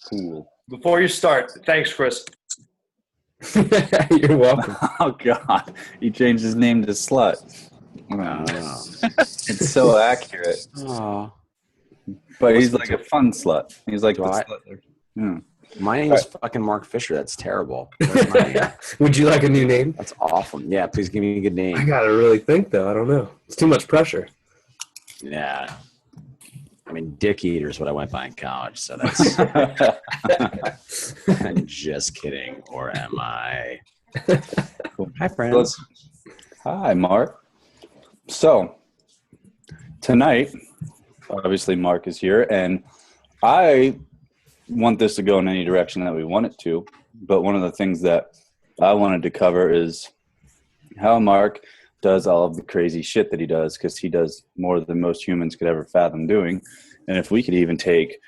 Cool. Before you start, thanks, Chris. You're welcome. Oh God, he changed his name to Slut. It's so accurate. Oh, But he's like a fun slut. He's like the slut. Yeah. my name is fucking Mark Fisher. That's terrible. Where's my name? Would you like a new name? That's awful. Yeah, please give me a good I name. gotta really think though. I don't know. It's too much pressure. Yeah. I mean, Dick Eater is what I went by in college, so that's. I'm just kidding, or am I? Cool. Hi, friends. Hi, Mark. So tonight, obviously, Mark is here, and I want this to go in any direction that we want it to. But one of the things that I wanted to cover is how Mark does all of the crazy shit that he does, because he does more than most humans could ever fathom doing. And if we could even take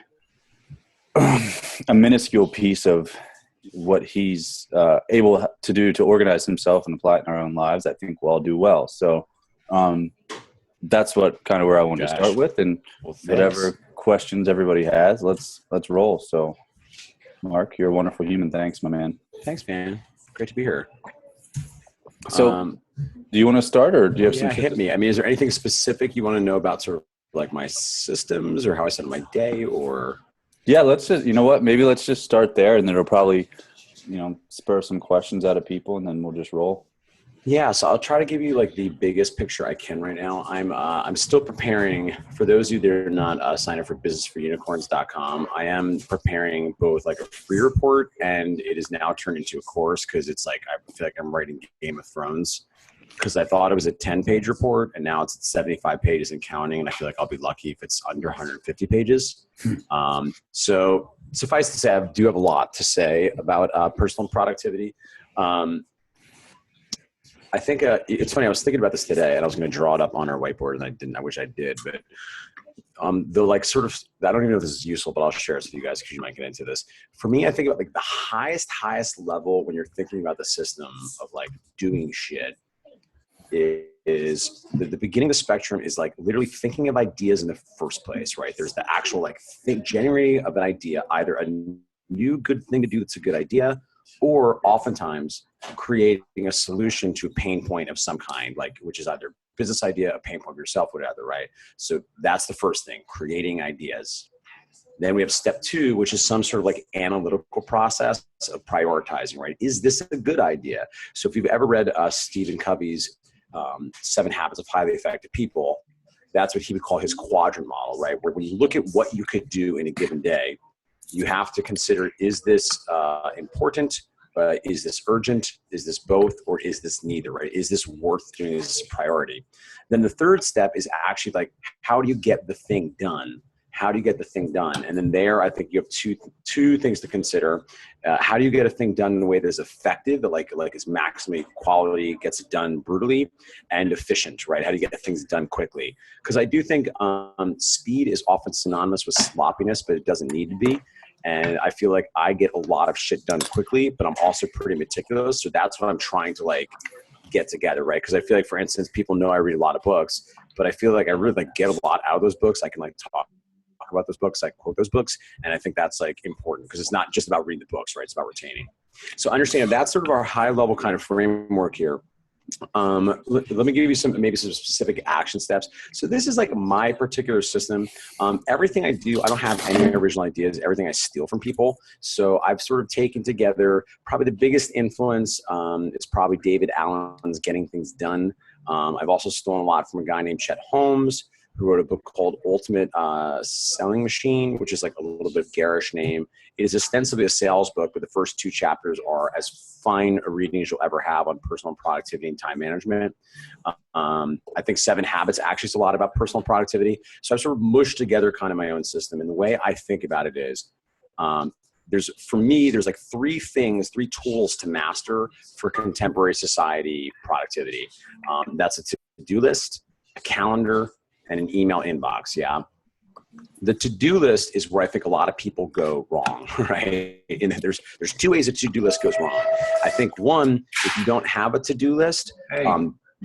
a minuscule piece of what he's able to do to organize himself and apply it in our own lives, I think we'll all do well. So that's what kind of where I wanted to start with, and whatever questions everybody has, let's roll. So Mark, you're a wonderful human. Thanks, my man. Thanks, man. Great to be here. So do you want to start, or do you have some shit hit me? I mean, is there anything specific you want to know about sort of like my systems or how I set up my day, or? Yeah, let's just, you know what, maybe let's just start there, and then it'll probably, spur some questions out of people, and then we'll just roll. Yeah, so I'll try to give you like the biggest picture I can right now. I'm still preparing, for those of you that are not signed up for businessforunicorns.com, I am preparing both like a free report, and it is now turned into a course, because it's like, I feel like I'm writing Game of Thrones, because I thought it was a 10-page report, and now it's at 75 pages and counting, and I feel like I'll be lucky if it's under 150 pages. So suffice to say, I do have a lot to say about personal productivity. I think it's funny. I was thinking about this today, and I was going to draw it up on our whiteboard, and I didn't. I wish I did, but the like sort of, I don't even know if this is useful, but I'll share it with you guys because you might get into this. For me, I think about like the highest level when you're thinking about the system of like doing shit is the beginning of the spectrum is like literally thinking of ideas in the first place, right? There's the actual like generating of an idea, either a new good thing to do that's a good idea, or oftentimes creating a solution to a pain point of some kind, like which is either business idea, a pain point of yourself, whatever, right? So that's the first thing, creating ideas. Then we have step 2, which is some sort of like analytical process of prioritizing, right? Is this a good idea? So if you've ever read Stephen Covey's 7 Habits of Highly Effective People, that's what he would call his quadrant model, right? Where when you look at what you could do in a given day, you have to consider, is this important? Is this urgent? Is this both? Or is this neither, right? Is this worth doing this priority? Then the third step is actually like, how do you get the thing done? How do you get the thing done? And then there, I think you have two things to consider. How do you get a thing done in a way that is effective, that like is maximally quality, gets it done brutally, and efficient, right? How do you get things done quickly? Because I do think speed is often synonymous with sloppiness, but it doesn't need to be. And I feel like I get a lot of shit done quickly, but I'm also pretty meticulous. So that's what I'm trying to like get together, right? Because I feel like, for instance, people know I read a lot of books, but I feel like I really like get a lot out of those books. I can like talk about those books, I quote those books. And I think that's like important because it's not just about reading the books, right? It's about retaining. So understand that's sort of our high level kind of framework here. Let me give you maybe some specific action steps. So this is like my particular system. Everything I do, I don't have any original ideas. Everything I steal from people. So I've sort of taken together probably the biggest influence. It's probably David Allen's Getting Things Done. I've also stolen a lot from a guy named Chet Holmes, who wrote a book called Ultimate Selling Machine, which is like a little bit garish name. It is ostensibly a sales book, but the first 2 chapters are as fine a reading as you'll ever have on personal productivity and time management. I think 7 Habits actually is a lot about personal productivity. So I've sort of mushed together kind of my own system. And the way I think about it is, there's like 3 tools to master for contemporary society productivity. That's a to-do list, a calendar, and an email inbox. Yeah. The to-do list is where I think a lot of people go wrong, right? And there's 2 ways a to-do list goes wrong. I think one, if you don't have a to-do list,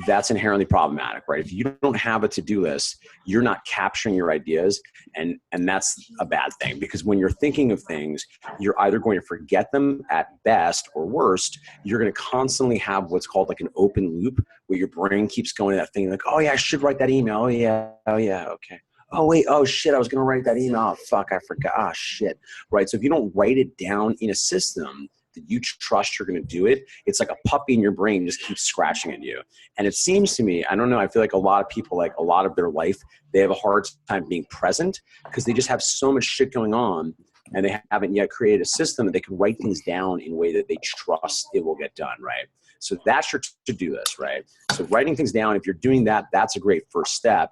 that's inherently problematic, right? If you don't have a to-do list, you're not capturing your ideas, and that's a bad thing, because when you're thinking of things, you're either going to forget them at best, or worst, you're going to constantly have what's called like an open loop, where your brain keeps going to that thing like, oh yeah, I should write that email. Oh yeah, okay. Oh wait, oh shit, I was going to write that email. Oh, fuck, I forgot. Ah, shit. Right? So if you don't write it down in a system that you trust you're going to do it, it's like a puppy in your brain just keeps scratching at you. And it seems to me, I don't know, I feel like a lot of people, like a lot of their life, they have a hard time being present because they just have so much shit going on, and they haven't yet created a system that they can write things down in a way that they trust it will get done, right? So that's your to-do list, right? So writing things down, if you're doing that, that's a great first step.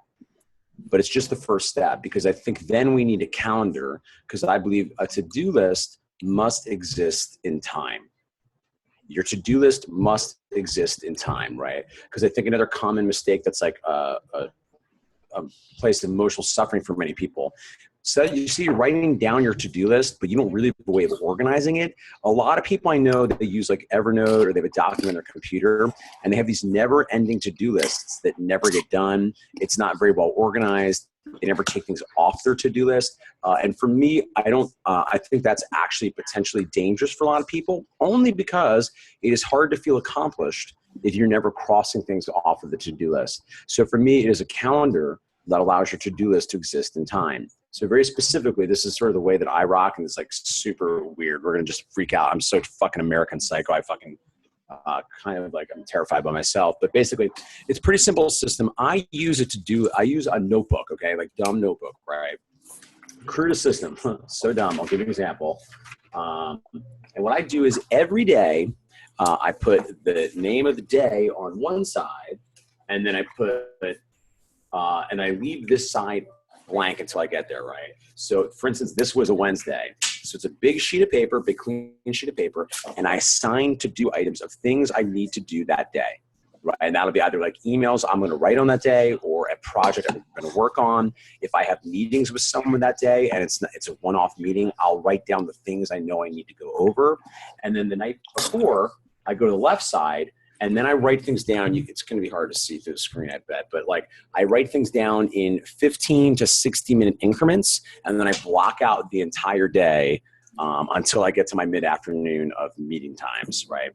But it's just the first step, because I think then we need a calendar, because I believe a to-do list must exist in time. Your to-do list must exist in time, right? Because I think another common mistake that's like a place of emotional suffering for many people. So you see, you're writing down your to-do list, but you don't really have a way of organizing it. A lot of people I know that they use like Evernote, or they have a document on their computer, and they have these never-ending to-do lists that never get done. It's not very well organized. They never take things off their to-do list. And for me, I think that's actually potentially dangerous for a lot of people, only because it is hard to feel accomplished if you're never crossing things off of the to-do list. So for me, it is a calendar that allows your to-do list to exist in time. So very specifically, this is sort of the way that I rock, and it's like super weird. We're going to just freak out. I'm so fucking American Psycho. I fucking kind of like, I'm terrified by myself. But basically, it's a pretty simple system. I use a notebook, okay? Like dumb notebook, right? Crude system. So dumb. I'll give you an example. And what I do is every day, I put the name of the day on one side, and then I and I leave this side blank until I get there, right? So for instance, this was a Wednesday. So it's a big sheet of paper, big clean sheet of paper, and I assign to-do items of things I need to do that day, right? And that'll be either like emails I'm going to write on that day, or a project I'm going to work on. If I have meetings with someone that day and it's a one-off meeting, I'll write down the things I know I need to go over. And then the night before, I go to the left side, and then I write things down. It's going to be hard to see through the screen, I bet. But like, I write things down in 15 to 60-minute increments, and then I block out the entire day until I get to my mid-afternoon of meeting times, right?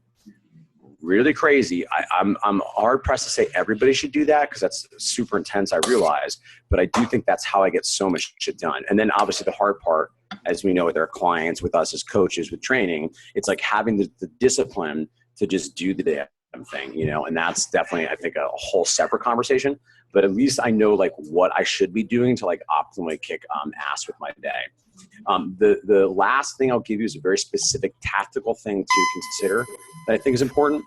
Really crazy. I'm hard-pressed to say everybody should do that, because that's super intense, I realize. But I do think that's how I get so much shit done. And then obviously the hard part, as we know with our clients, with us as coaches, with training, it's like having the discipline to just do the damn thing, and that's definitely, I think, a whole separate conversation. But at least I know like what I should be doing to like optimally kick ass with my day. The last thing I'll give you is a very specific tactical thing to consider that I think is important.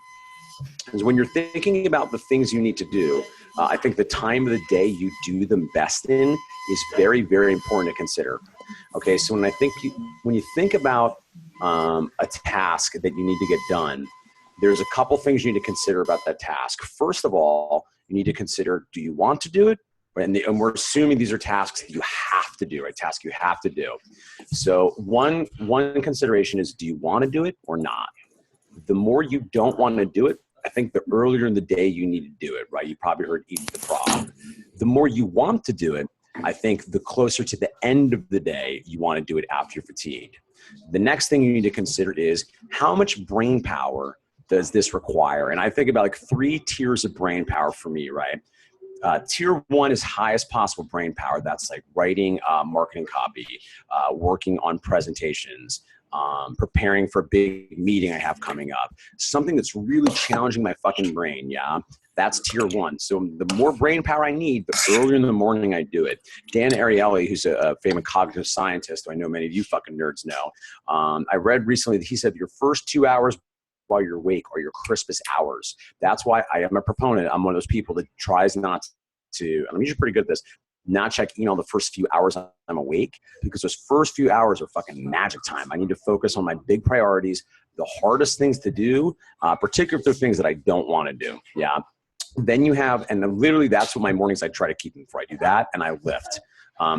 Is when you're thinking about the things you need to do, I think the time of the day you do them best in is very, very important to consider. Okay, so when you think about a task that you need to get done, there's a couple things you need to consider about that task. First of all, you need to consider, do you want to do it? And we're assuming these are tasks that you have to do, right? Tasks you have to do. So one consideration is, do you want to do it or not? The more you don't want to do it, I think the earlier in the day you need to do it, right? You probably heard eat the frog. The more you want to do it, I think the closer to the end of the day you want to do it after you're fatigued. The next thing you need to consider is, how much brain power does this require? And I think about like 3 tiers of brain power for me, right? Tier 1 is highest possible brain power. That's like writing marketing copy, working on presentations, preparing for a big meeting I have coming up. Something that's really challenging my fucking brain, yeah? That's tier 1. So the more brain power I need, the earlier in the morning I do it. Dan Ariely, who's a famous cognitive scientist, who I know many of you fucking nerds know, I read recently that he said your first 2 hours while you're awake are your crispest hours. That's why I am a proponent. I'm one of those people that tries not to, and I'm usually pretty good at this, not check email the first few hours I'm awake, because those first few hours are fucking magic time. I need to focus on my big priorities, the hardest things to do, particularly if they're things that I don't want to do. Yeah. Then you have, and then literally that's what my mornings I try to keep them before I do that, and I lift.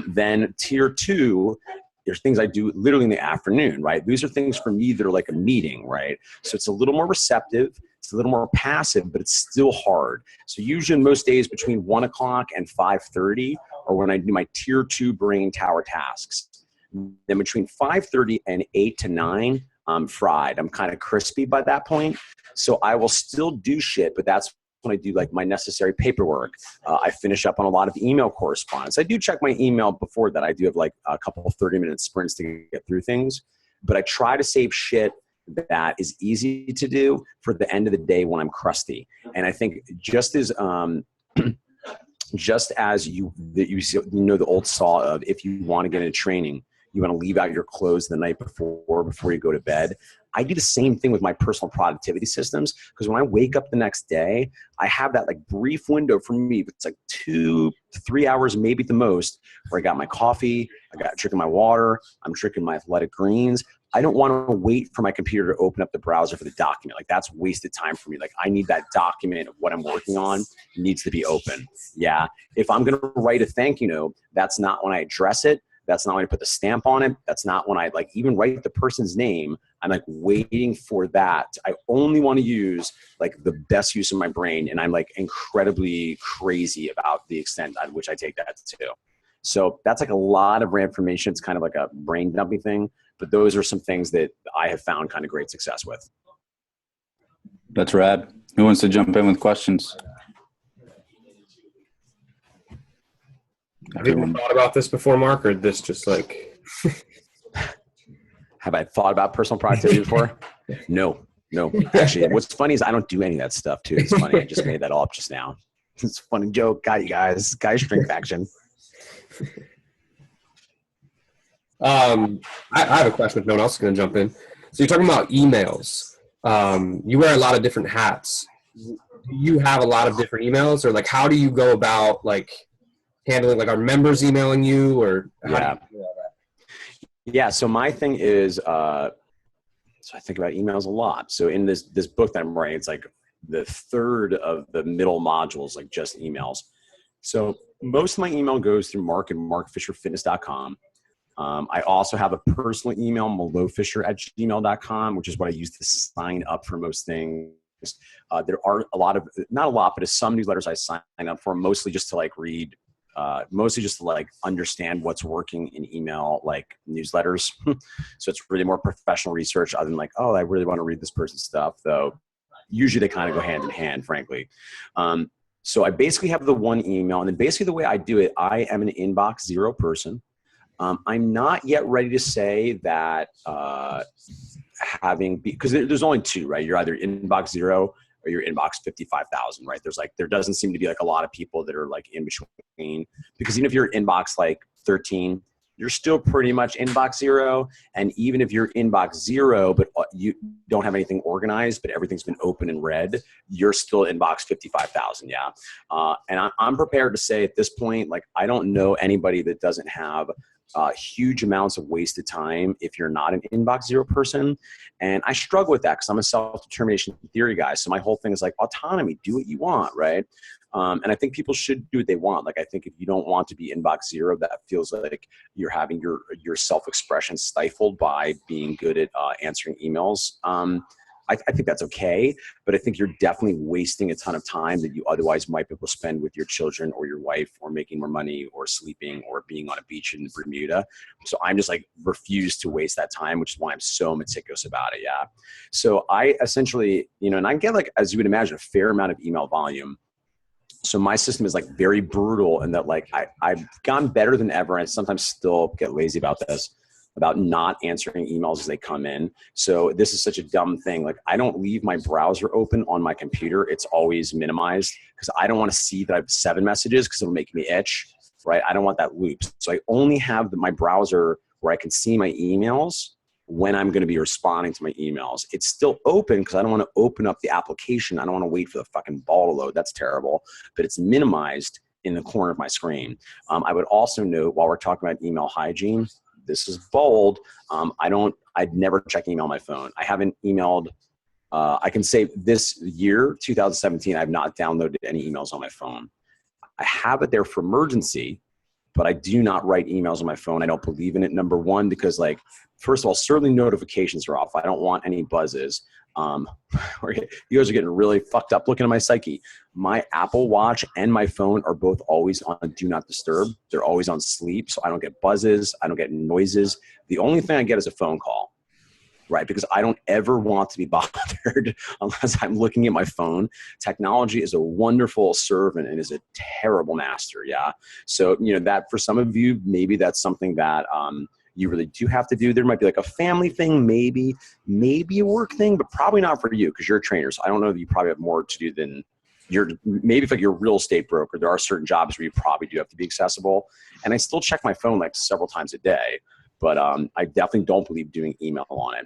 Then tier 2, there's things I do literally in the afternoon, right? These are things for me that are like a meeting, right? So it's a little more receptive. It's a little more passive, but it's still hard. So usually most days between 1 o'clock and 5:30 are when I do my tier 2 brain tower tasks. Then between 5:30 and 8 to 9, I'm fried. I'm kind of crispy by that point. So I will still do shit, but that's when I do like my necessary paperwork. I finish up on a lot of email correspondence. I do check my email before that. I do have like a couple of 30-minute sprints to get through things, but I try to save shit that is easy to do for the end of the day when I'm crusty. And I think just as just as you know the old saw of, if you want to get into training, you want to leave out your clothes the night before you go to bed. I do the same thing with my personal productivity systems, because when I wake up the next day, I have that like brief window for me. It's like 2 to 3 hours, maybe at the most, where I got my coffee, I got drinking my water, I'm drinking my athletic greens. I don't want to wait for my computer to open up the browser for the document. Like, that's wasted time for me. Like, I need that document of what I'm working on. It needs to be open. Yeah. If I'm going to write a thank you note, that's not when I address it. That's not when I put the stamp on it. That's not when I like even write the person's name. I'm like waiting for that. I only want to use like the best use of my brain. And I'm like incredibly crazy about the extent at which I take that too. So that's like a lot of information. It's kind of like a brain dumping thing, but those are some things that I have found kind of great success with. That's rad. Who wants to jump in with questions? Have you ever thought about this before, Mark, or this just like? Have I thought about personal productivity before? No. Actually, what's funny is I don't do any of that stuff too. It's funny. I just made that all up just now. It's a funny joke. Got you guys. Guys strength action. I have a question if no one else is going to jump in. So you're talking about emails. You wear a lot of different hats. Do you have a lot of different emails, or like how do you go about like handling, like, are members emailing you, or how do you do all that? Yeah. So my thing is, so I think about emails a lot. So in this book that I'm writing, it's like the third of the middle modules, like just emails. So most of my email goes through Mark and markfisherfitness.com. I also have a personal email, malofisher@gmail.com, which is what I use to sign up for most things. There are not a lot, but some newsletters I sign up for, mostly just to like read, mostly just to like understand what's working in email, like newsletters. So it's really more professional research, other than like, oh, I really want to read this person's stuff, though. Usually they kind of go hand in hand, frankly. So I basically have the one email, and then basically the way I do it, I am an inbox zero person. I'm not yet ready to say that because there's only two, right? You're either inbox zero or you're inbox 55,000, right? There doesn't seem to be like a lot of people that are like in between, because even if you're inbox like 13, you're still pretty much inbox zero. And even if you're inbox zero, but you don't have anything organized, but everything's been open and read, you're still inbox 55,000. Yeah. And I'm prepared to say at this point, like, I don't know anybody that doesn't have huge amounts of wasted time if you're not an inbox zero person. And I struggle with that because I'm a self-determination theory guy. So my whole thing is like autonomy, do what you want, right? And I think people should do what they want. Like, I think if you don't want to be inbox zero, that feels like you're having your self-expression stifled by being good at answering emails. I think that's okay, but I think you're definitely wasting a ton of time that you otherwise might be able to spend with your children or your wife, or making more money, or sleeping, or being on a beach in Bermuda. So I'm just like refuse to waste that time, which is why I'm so meticulous about it. Yeah. So I essentially, and I get, like, as you would imagine, a fair amount of email volume. So my system is like very brutal, and that like I've gotten better than ever. And I sometimes still get lazy about this, about not answering emails as they come in. So this is such a dumb thing. Like, I don't leave my browser open on my computer. It's always minimized because I don't want to see that I have 7 messages, because it'll make me itch, right? I don't want that loop. So I only have my browser where I can see my emails when I'm going to be responding to my emails. It's still open because I don't want to open up the application. I don't want to wait for the fucking ball to load. That's terrible. But it's minimized in the corner of my screen. I would also note, while we're talking about email hygiene, this is bold. I'd never check email on my phone. I haven't emailed, I can say this year, 2017, I've not downloaded any emails on my phone. I have it there for emergency, but I do not write emails on my phone. I don't believe in it. Number one, because like, first of all, certainly notifications are off. I don't want any buzzes. Or you guys are getting really fucked up looking at my psyche. My Apple Watch and my phone are both always on do not disturb. They're always on sleep. So I don't get buzzes. I don't get noises. The only thing I get is a phone call, right? Because I don't ever want to be bothered unless I'm looking at my phone. Technology is a wonderful servant and is a terrible master. Yeah. So, you know, that for some of you, maybe that's something that, you really do have to do. There might be like a family thing, maybe a work thing, but probably not for you because you're a trainer. So I don't know that you probably have more to do than maybe if like you're a real estate broker, there are certain jobs where you probably do have to be accessible. And I still check my phone like several times a day, but I definitely don't believe doing email on it.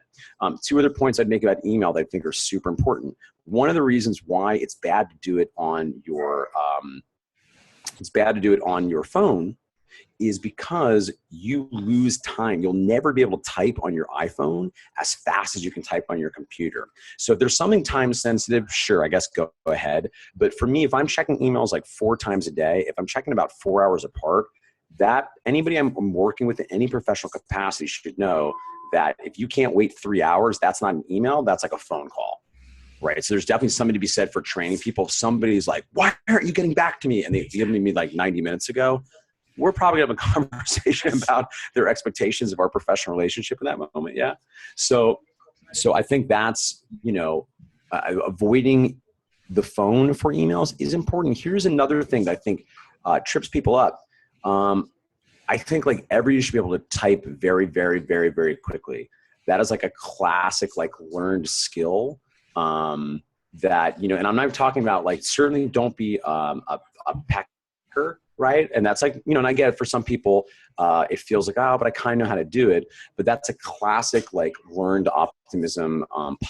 Two other points I'd make about email that I think are super important. One of the reasons why it's bad to do it on your phone is because you lose time. You'll never be able to type on your iPhone as fast as you can type on your computer. So if there's something time sensitive, sure, I guess go ahead. But for me, if I'm checking emails like 4 times a day, if I'm checking about 4 hours apart, that anybody I'm working with in any professional capacity should know that if you can't wait 3 hours, that's not an email, that's like a phone call. Right. So there's definitely something to be said for training people. If somebody's like, why aren't you getting back to me? And they've given me like 90 minutes ago. We're probably going to have a conversation about their expectations of our professional relationship in that moment. Yeah. So I think that's, you know, avoiding the phone for emails is important. Here's another thing that I think trips people up. I think like everybody should be able to type very, very, very, very quickly. That is like a classic, like learned skill that, you know, and I'm not talking about like, certainly don't be a pecker. Right. And that's like, you know, and I get it for some people, it feels like, oh, but I kind of know how to do it. But that's a classic, like learned optimism,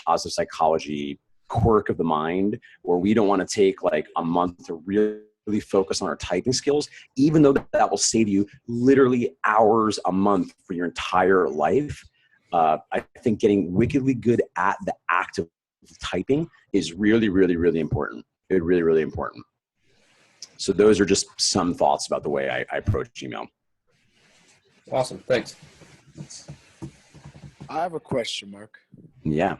positive psychology quirk of the mind, where we don't want to take like a month to really focus on our typing skills, even though that will save you literally hours a month for your entire life. I think getting wickedly good at the act of typing is really, really, really important. It's really, really important. So those are just some thoughts about the way I approach email. Awesome. Thanks. I have a question, Mark. Yeah.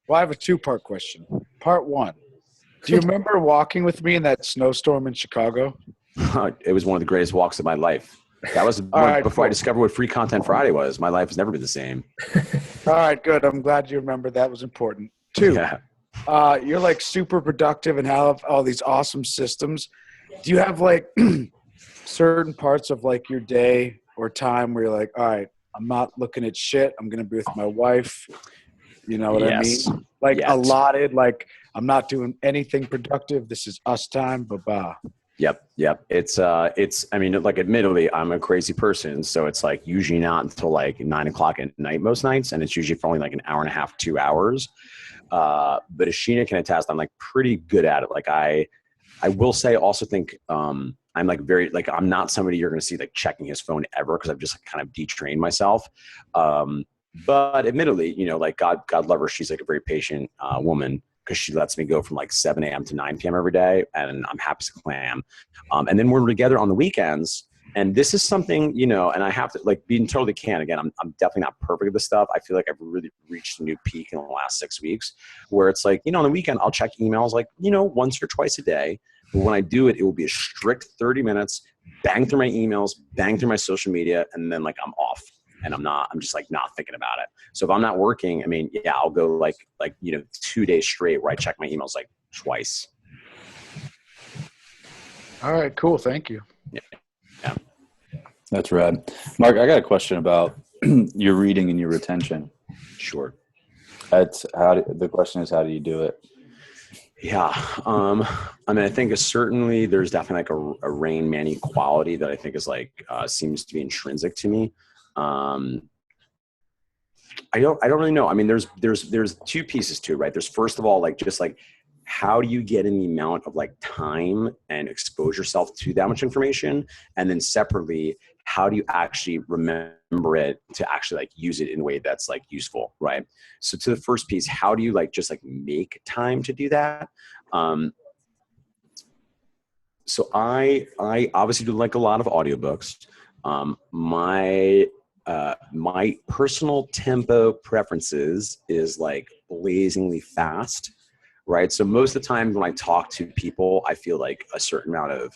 Well, I have a 2-part question. Part 1, do you remember walking with me in that snowstorm in Chicago? It was one of the greatest walks of my life. That was before I discovered what Free Content Friday was. My life has never been the same. All right, good. I'm glad you remember. That was important. 2, you're like super productive and have all these awesome systems. Do you have like certain parts of like your day or time where you're like, all right, I'm not looking at shit. I'm going to be with my wife. You know what I mean? Like allotted, like I'm not doing anything productive. This is us time. Bye-bye. Yep. It's, I mean, like admittedly, I'm a crazy person. So it's like usually not until like 9 o'clock at night most nights. And it's usually for only like an hour and a half, 2 hours. But as Sheena can attest, I'm like pretty good at it. Like I will say, also think I'm like very, like I'm not somebody you're going to see like checking his phone ever because I've just kind of detrained myself. But admittedly, you know, like God love her. She's like a very patient woman because she lets me go from like 7 a.m. to 9 p.m. every day. And I'm happy as a clam. And then we're together on the weekends. And this is something, you know, and I have to like being totally can again, I'm definitely not perfect at this stuff. I feel like I've really reached a new peak in the last 6 weeks where it's like, you know, on the weekend, I'll check emails like, you know, once or twice a day. But when I do it, it will be a strict 30 minutes, bang through my emails, bang through my social media. And then like, I'm off and I'm just like not thinking about it. So if I'm not working, I mean, yeah, I'll go like, you know, 2 days straight where I check my emails like twice. All right, cool. Thank you. Yeah. That's rad. Mark, I got a question about your reading and your retention. Sure. The question is, how do you do it? Yeah. I mean, I think certainly there's definitely like a Rain Manny quality that I think is like, seems to be intrinsic to me. I don't really know. I mean, there's 2 pieces to it, right? There's first of all, like, just like, how do you get in the amount of like time and expose yourself to that much information? And then separately, how do you actually remember it to actually like use it in a way that's like useful, right? So to the first piece, how do you like just like make time to do that? So I obviously do like a lot of audiobooks. My personal tempo preferences is like blazingly fast, right? So most of the time when I talk to people, I feel like a certain amount of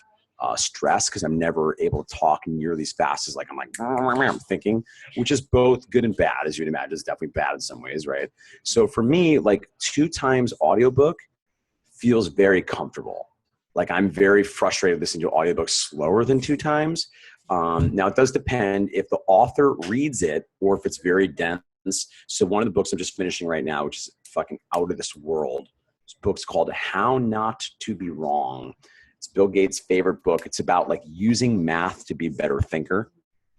stress because I'm never able to talk nearly as fast as like I'm thinking, which is both good and bad, as you'd imagine. It's definitely bad in some ways, right? So for me, like 2 times audiobook feels very comfortable. Like I'm very frustrated listening to audiobooks slower than 2 times. Now it does depend if the author reads it or if it's very dense. So one of the books I'm just finishing right now, which is fucking out of this world, this book's called How Not to Be Wrong. It's Bill Gates' favorite book. It's about like using math to be a better thinker.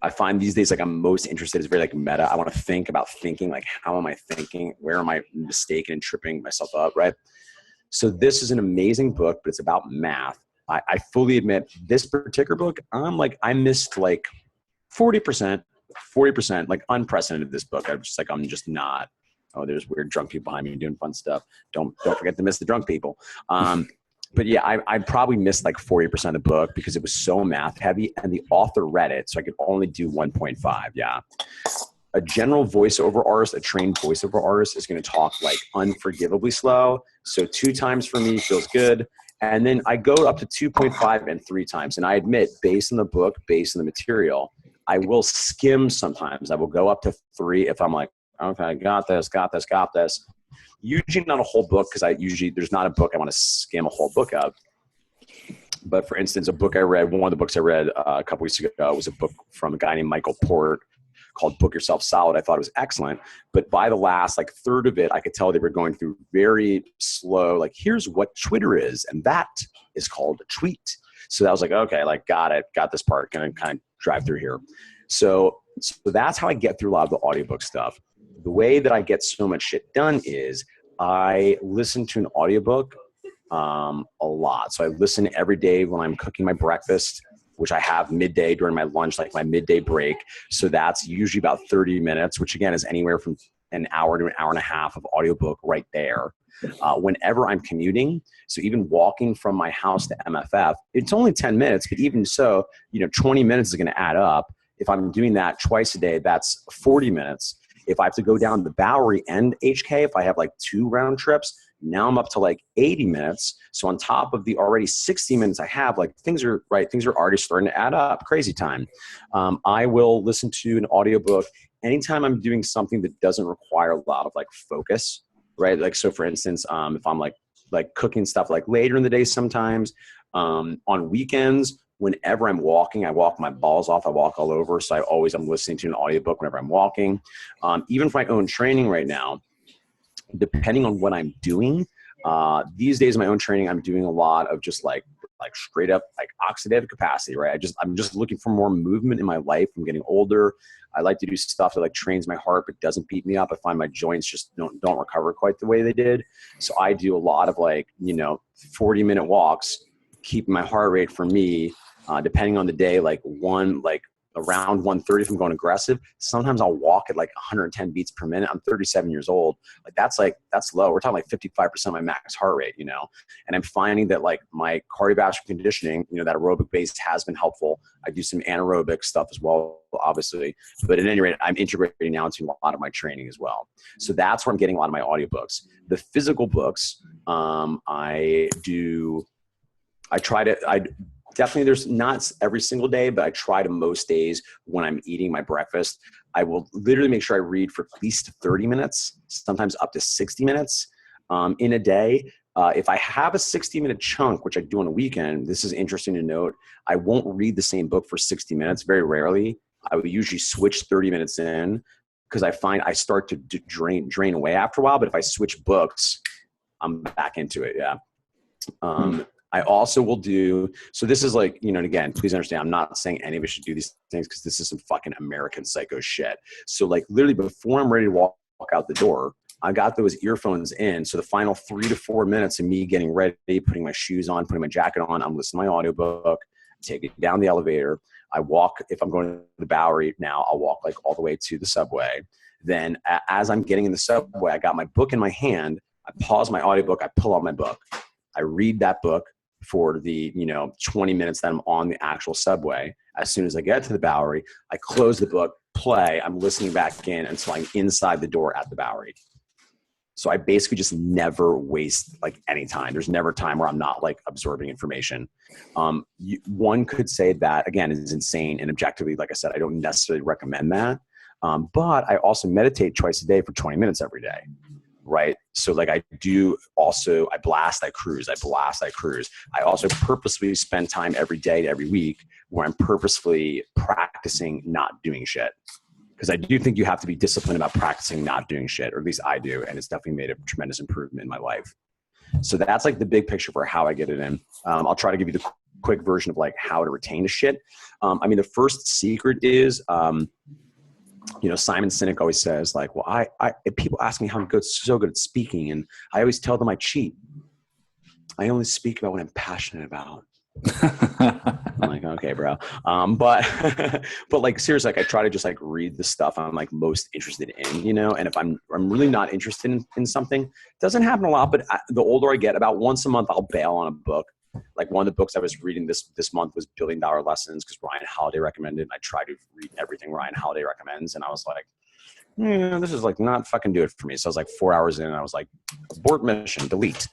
I find these days like I'm most interested is very like meta. I want to think about thinking, like how am I thinking? Where am I mistaken and tripping myself up, right? So this is an amazing book, but it's about math. I fully admit this particular book, I missed like 40%, like unprecedented this book. I'm just not, oh, there's weird drunk people behind me doing fun stuff. Don't forget to miss the drunk people. But yeah, I probably missed like 40% of the book because it was so math heavy and the author read it. So I could only do 1.5. Yeah. A general voiceover artist, a trained voiceover artist is going to talk like unforgivably slow. So 2 times for me feels good. And then I go up to 2.5 and 3 times. And I admit, based on the book, based on the material, I will skim sometimes. I will go up to 3 if I'm like, okay, got this. Usually not a whole book because there's not a book I want to skim a whole book of. But for instance, one of the books I read a couple weeks ago was a book from a guy named Michael Port called Book Yourself Solid. I thought it was excellent. But by the last like third of it, I could tell they were going through very slow, like here's what Twitter is. And that is called a tweet. So that was like, okay, like got it, got this part, gonna kind of drive through here. So that's how I get through a lot of the audiobook stuff. The way that I get so much shit done is I listen to an audiobook a lot. So I listen every day when I'm cooking my breakfast, which I have midday during my lunch, like my midday break. So that's usually about 30 minutes, which again is anywhere from an hour to an hour and a half of audiobook right there. Whenever I'm commuting, so even walking from my house to MFF, it's only 10 minutes, but even so, 20 minutes is going to add up. If I'm doing that twice a day, that's 40 minutes. If I have to go down the Bowery and HK, if I have like 2 round trips, now I'm up to like 80 minutes. So on top of the already 60 minutes I have, like things are already starting to add up. Crazy time. I will listen to an audiobook anytime I'm doing something that doesn't require a lot of like focus, right? Like, so for instance, if I'm like cooking stuff like later in the day, sometimes on weekends, whenever I'm walking, I walk my balls off. I walk all over. So I'm listening to an audiobook whenever I'm walking. Even for my own training right now, depending on what I'm doing, these days, my own training, I'm doing a lot of just like straight up like oxidative capacity, right? I'm just looking for more movement in my life. I'm getting older. I like to do stuff that like trains my heart, but doesn't beat me up. I find my joints just don't recover quite the way they did. So I do a lot of 40-minute walks, keeping my heart rate for me, depending on the day, around 130 if I'm going aggressive. Sometimes I'll walk at like 110 beats per minute. I'm 37 years old. That's low. We're talking like 55% of my max heart rate, and I'm finding that like my cardiovascular conditioning, that aerobic base has been helpful. I do some anaerobic stuff as well, obviously, but at any rate, I'm integrating now into a lot of my training as well. So that's where I'm getting a lot of my audiobooks. The physical books, definitely, there's not every single day, but I try to most days when I'm eating my breakfast, I will literally make sure I read for at least 30 minutes, sometimes up to 60 minutes in a day. If I have a 60-minute chunk, which I do on a weekend, this is interesting to note, I won't read the same book for 60 minutes, very rarely. I would usually switch 30 minutes in because I find I start to drain away after a while. But if I switch books, I'm back into it, yeah. I also will do, so this is like, and again, please understand, I'm not saying any of us should do these things because this is some fucking American psycho shit. So like literally before I'm ready to walk out the door, I got those earphones in. So the final 3 to 4 minutes of me getting ready, putting my shoes on, putting my jacket on, I'm listening to my audiobook, take it down the elevator. I walk, if I'm going to the Bowery now, I'll walk like all the way to the subway. Then as I'm getting in the subway, I got my book in my hand. I pause my audiobook. I pull out my book. I read that book for the, 20 minutes that I'm on the actual subway. As soon as I get to the Bowery, I close the book, play, I'm listening back in until I'm inside the door at the Bowery. So I basically just never waste like any time. There's never time where I'm not like absorbing information. One could say that, again, is insane. And objectively, like I said, I don't necessarily recommend that. But I also meditate twice a day for 20 minutes every day. Right. So like I blast, I cruise. I also purposely spend time every day to every week where I'm purposefully practicing not doing shit. Because I do think you have to be disciplined about practicing not doing shit, or at least I do. And it's definitely made a tremendous improvement in my life. So that's like the big picture for how I get it in. I'll try to give you the quick version of like how to retain the shit. The first secret is, Simon Sinek always says like, well, I people ask me how I'm so good at speaking. And I always tell them I cheat. I only speak about what I'm passionate about. I'm like, okay, bro. But like seriously, like I try to just like read the stuff I'm like most interested in, and if I'm really not interested in something, it doesn't happen a lot, but the older I get, about once a month, I'll bail on a book. Like one of the books I was reading this month was $1 Billion Lessons, because Ryan Holiday recommended it. And I try to read everything Ryan Holiday recommends. And I was like, this is like not fucking do it for me. So I was like 4 hours in and I was like, abort mission, delete.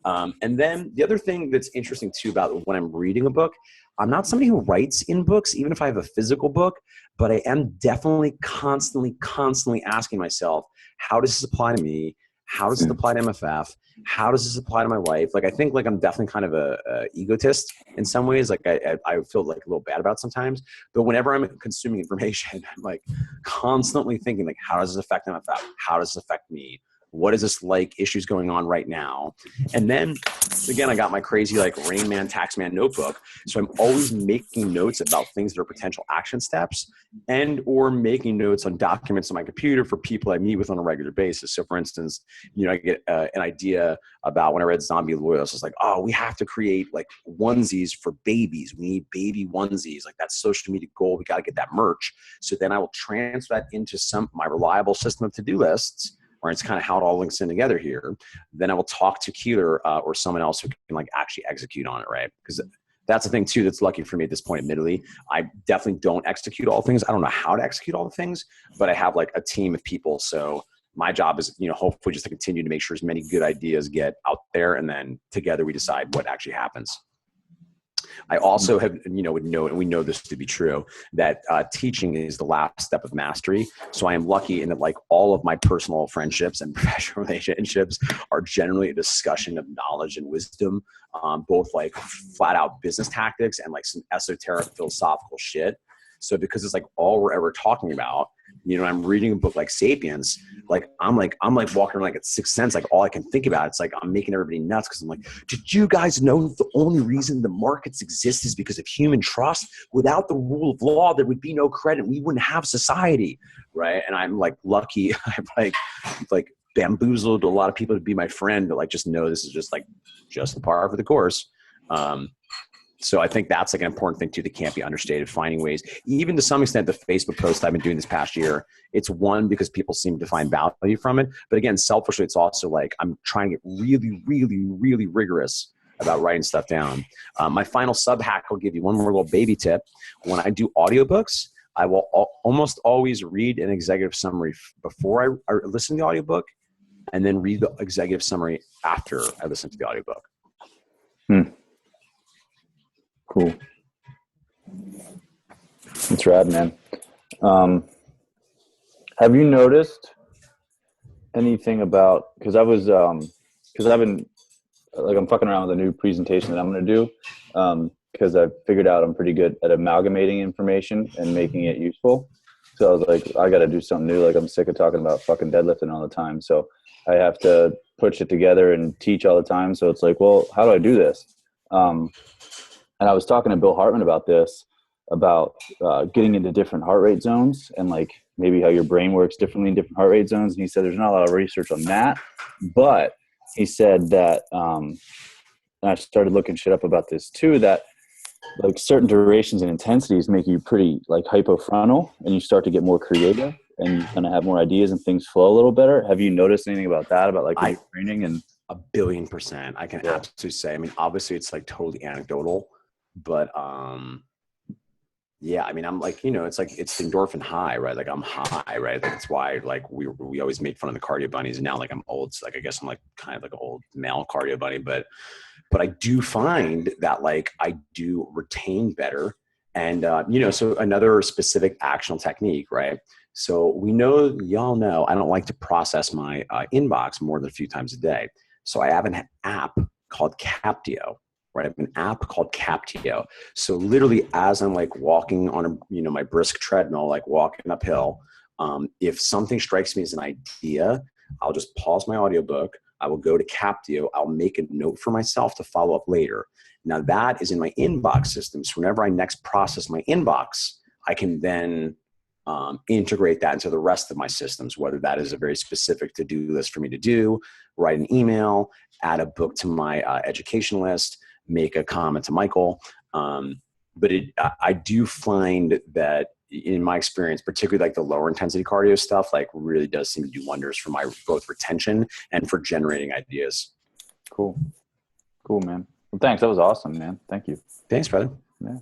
And then the other thing that's interesting too about when I'm reading a book, I'm not somebody who writes in books, even if I have a physical book, but I am definitely constantly asking myself, how does this apply to me? How does it apply to MFF? How does this apply to my life? Like, I think like I'm definitely kind of a egotist in some ways. Like I feel like a little bad about it sometimes, but whenever I'm consuming information, I'm like constantly thinking like, how does this affect MFF? How does this affect me? What is this like issues going on right now? And then again, I got my crazy like Rain Man, Taxman notebook. So I'm always making notes about things that are potential action steps and or making notes on documents on my computer for people I meet with on a regular basis. So for instance, I get an idea about when I read Zombie Loyalists, it's like, oh, we have to create like onesies for babies. We need baby onesies. Like that's social media goal. We got to get that merch. So then I will transfer that into my reliable system of to-do lists, where it's kind of how it all links in together here. Then I will talk to Keeler or someone else who can like actually execute on it, right? Because that's the thing too that's lucky for me at this point, admittedly. I definitely don't execute all things. I don't know how to execute all the things, but I have like a team of people. So my job is, hopefully just to continue to make sure as many good ideas get out there, and then together we decide what actually happens. I also have, would know, and we know this to be true, that teaching is the last step of mastery. So I am lucky in that like all of my personal friendships and professional relationships are generally a discussion of knowledge and wisdom, both like flat out business tactics and like some esoteric philosophical shit. So because it's like all we're ever talking about, I'm reading a book like Sapiens, I'm walking around like at Sixth Sense, like all I can think about, it's like I'm making everybody nuts because I'm like, did you guys know the only reason the markets exist is because of human trust? Without the rule of law, there would be no credit. We wouldn't have society, right? And I'm like lucky, I've like bamboozled a lot of people to be my friend to like just know this is just the par for the course. So I think that's like an important thing too that can't be understated, finding ways, even to some extent, the Facebook post I've been doing this past year, it's one because people seem to find value from it. But again, selfishly, it's also like I'm trying to get really, really, really rigorous about writing stuff down. My final sub hack will give you one more little baby tip. When I do audiobooks, I will almost always read an executive summary before I listen to the audiobook, and then read the executive summary after I listen to the audiobook. Cool. That's rad, man. Have you noticed anything about, because I've been like, I'm fucking around with a new presentation that I'm going to do, because I've figured out I'm pretty good at amalgamating information and making it useful. So I was like, I got to do something new. Like, I'm sick of talking about fucking deadlifting all the time. So I have to put shit together and teach all the time. So it's like, well, how do I do this? And I was talking to Bill Hartman about this, about getting into different heart rate zones and like maybe how your brain works differently in different heart rate zones. And he said there's not a lot of research on that, but he said that, and I started looking shit up about this too, that like certain durations and intensities make you pretty like hypofrontal, and you start to get more creative and you kind of have more ideas and things flow a little better. Have you noticed anything about that, about like training and 1,000,000,000%. I can Yeah. absolutely say, I mean, obviously it's like totally anecdotal, but yeah, I mean, I'm like, it's like, it's the endorphin high, right? Like I'm high, right? Like, that's why like we always made fun of the cardio bunnies, and now like I'm old. So like, I guess I'm like kind of like an old male cardio bunny, but I do find that like I do retain better. And, so another specific actionable technique, right? So y'all know, I don't like to process my inbox more than a few times a day. So I have an app called Captio, right? I have an app called Captio. So literally as I'm like walking on my brisk treadmill, like walking uphill, if something strikes me as an idea, I'll just pause my audiobook. I will go to Captio. I'll make a note for myself to follow up later. Now that is in my inbox system. So whenever I next process my inbox, I can then integrate that into the rest of my systems, whether that is a very specific to-do list for me to do, write an email, add a book to my education list, make a comment to Michael. But I do find that in my experience, particularly like the lower intensity cardio stuff, like really does seem to do wonders for my both retention and for generating ideas. Cool, man. Well, thanks. That was awesome, man. Thank you. Thanks, brother. Yeah.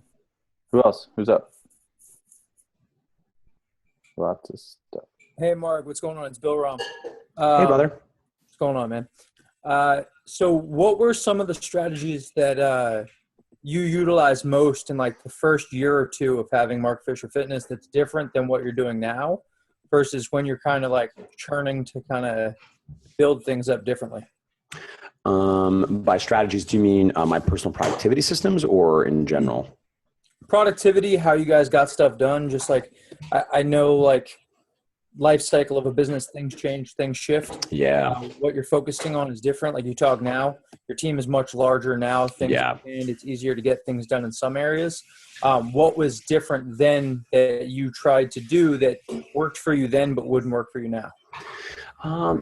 Who else? Who's up? Lots of stuff. Hey, Mark, what's going on? It's Bill Rom. Hey, brother. What's going on, man? So what were some of the strategies that you utilize most in like the first year or two of having Mark Fisher Fitness that's different than what you're doing now versus when you're kind of like churning to kind of build things up differently? By strategies, do you mean my personal productivity systems or in general? Productivity, how you guys got stuff done. Just like I know like life cycle of a business, things change, things shift. Yeah. What you're focusing on is different. Like you talk now, your team is much larger now. And it's easier to get things done in some areas. What was different then that you tried to do that worked for you then but wouldn't work for you now?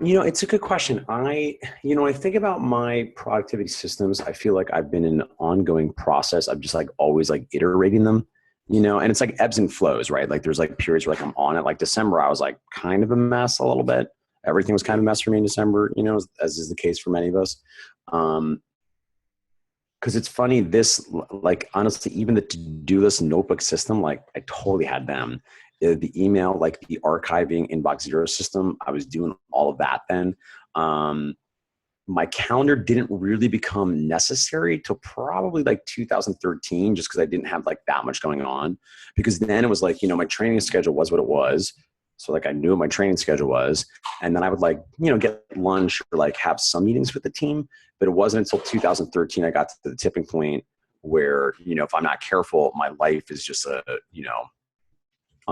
It's a good question. I think about my productivity systems. I feel like I've been in an ongoing process. I'm just like always like iterating them, and it's like ebbs and flows, right? Like there's like periods where like I'm on it. Like December, I was like kind of a mess a little bit. Everything was kind of a mess for me in December, as is the case for many of us. Cause it's funny, this, like, honestly, even the to-do list notebook system, like I totally had them. The email, like the archiving inbox zero system, I was doing all of that then. My calendar didn't really become necessary till probably like 2013, just because I didn't have like that much going on. Because then it was like, my training schedule was what it was. So like I knew what my training schedule was. And then I would like, get lunch or like have some meetings with the team. But it wasn't until 2013 I got to the tipping point where, if I'm not careful, my life is just a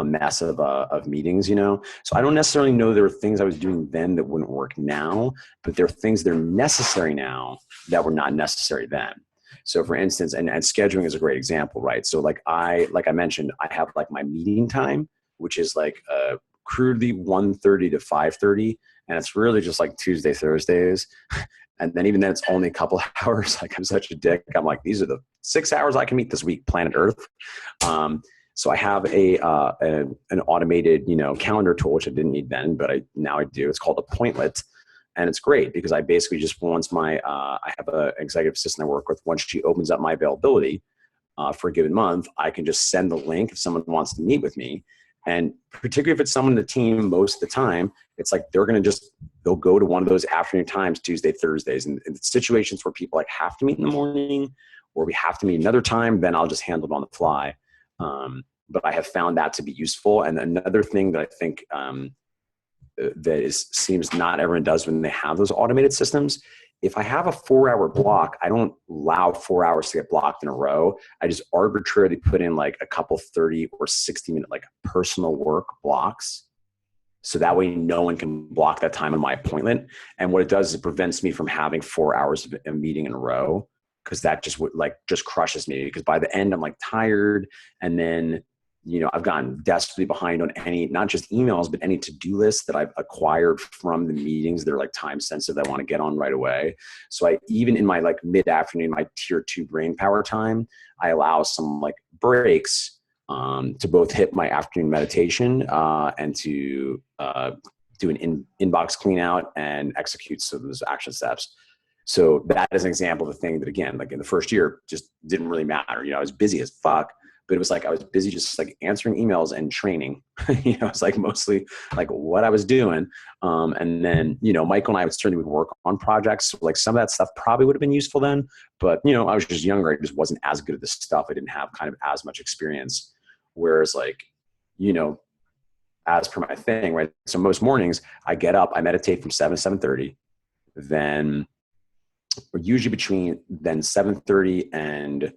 mess of meetings, So I don't necessarily know there were things I was doing then that wouldn't work now, but there are things that are necessary now that were not necessary then. So for instance, and scheduling is a great example, right? So like I mentioned, I have like my meeting time, which is like crudely 1:30 to 5:30. And it's really just like Tuesday, Thursdays. And then even then it's only a couple hours. Like I'm such a dick. I'm like, these are the 6 hours I can meet this week, planet Earth. So I have an automated, calendar tool, which I didn't need then, but now I do. It's called Appointlet. And it's great because I basically just, once I have an executive assistant I work with, once she opens up my availability for a given month, I can just send the link if someone wants to meet with me. And particularly if it's someone in the team, most of the time, it's like they'll go to one of those afternoon times, Tuesday, Thursdays. And in situations where people like have to meet in the morning or we have to meet another time, then I'll just handle it on the fly. But I have found that to be useful. And another thing that I think seems not everyone does when they have those automated systems, if I have a 4-hour block, I don't allow 4 hours to get blocked in a row. I just arbitrarily put in like a couple 30 or 60-minute like personal work blocks. So that way no one can block that time on my appointment. And what it does is it prevents me from having 4 hours of a meeting in a row. Because that just crushes me, because by the end I'm like tired. And then, I've gotten desperately behind on any, not just emails, but any to-do lists that I've acquired from the meetings that are like time sensitive that I want to get on right away. So even in my like mid-afternoon, my tier 2 brain power time, I allow some like breaks to both hit my afternoon meditation and to do an inbox clean out and execute some of those action steps. So that is an example of a thing that, again, like in the first year, just didn't really matter. I was busy as fuck, but it was like I was busy just like answering emails and training. It's like mostly like what I was doing. And then, Michael and I certainly would work on projects. So like some of that stuff probably would have been useful then, but I was just younger. I just wasn't as good at this stuff. I didn't have kind of as much experience. Whereas like, as per my thing, right? So most mornings I get up, I meditate from 7 to 7:30, then usually between then 7:30 and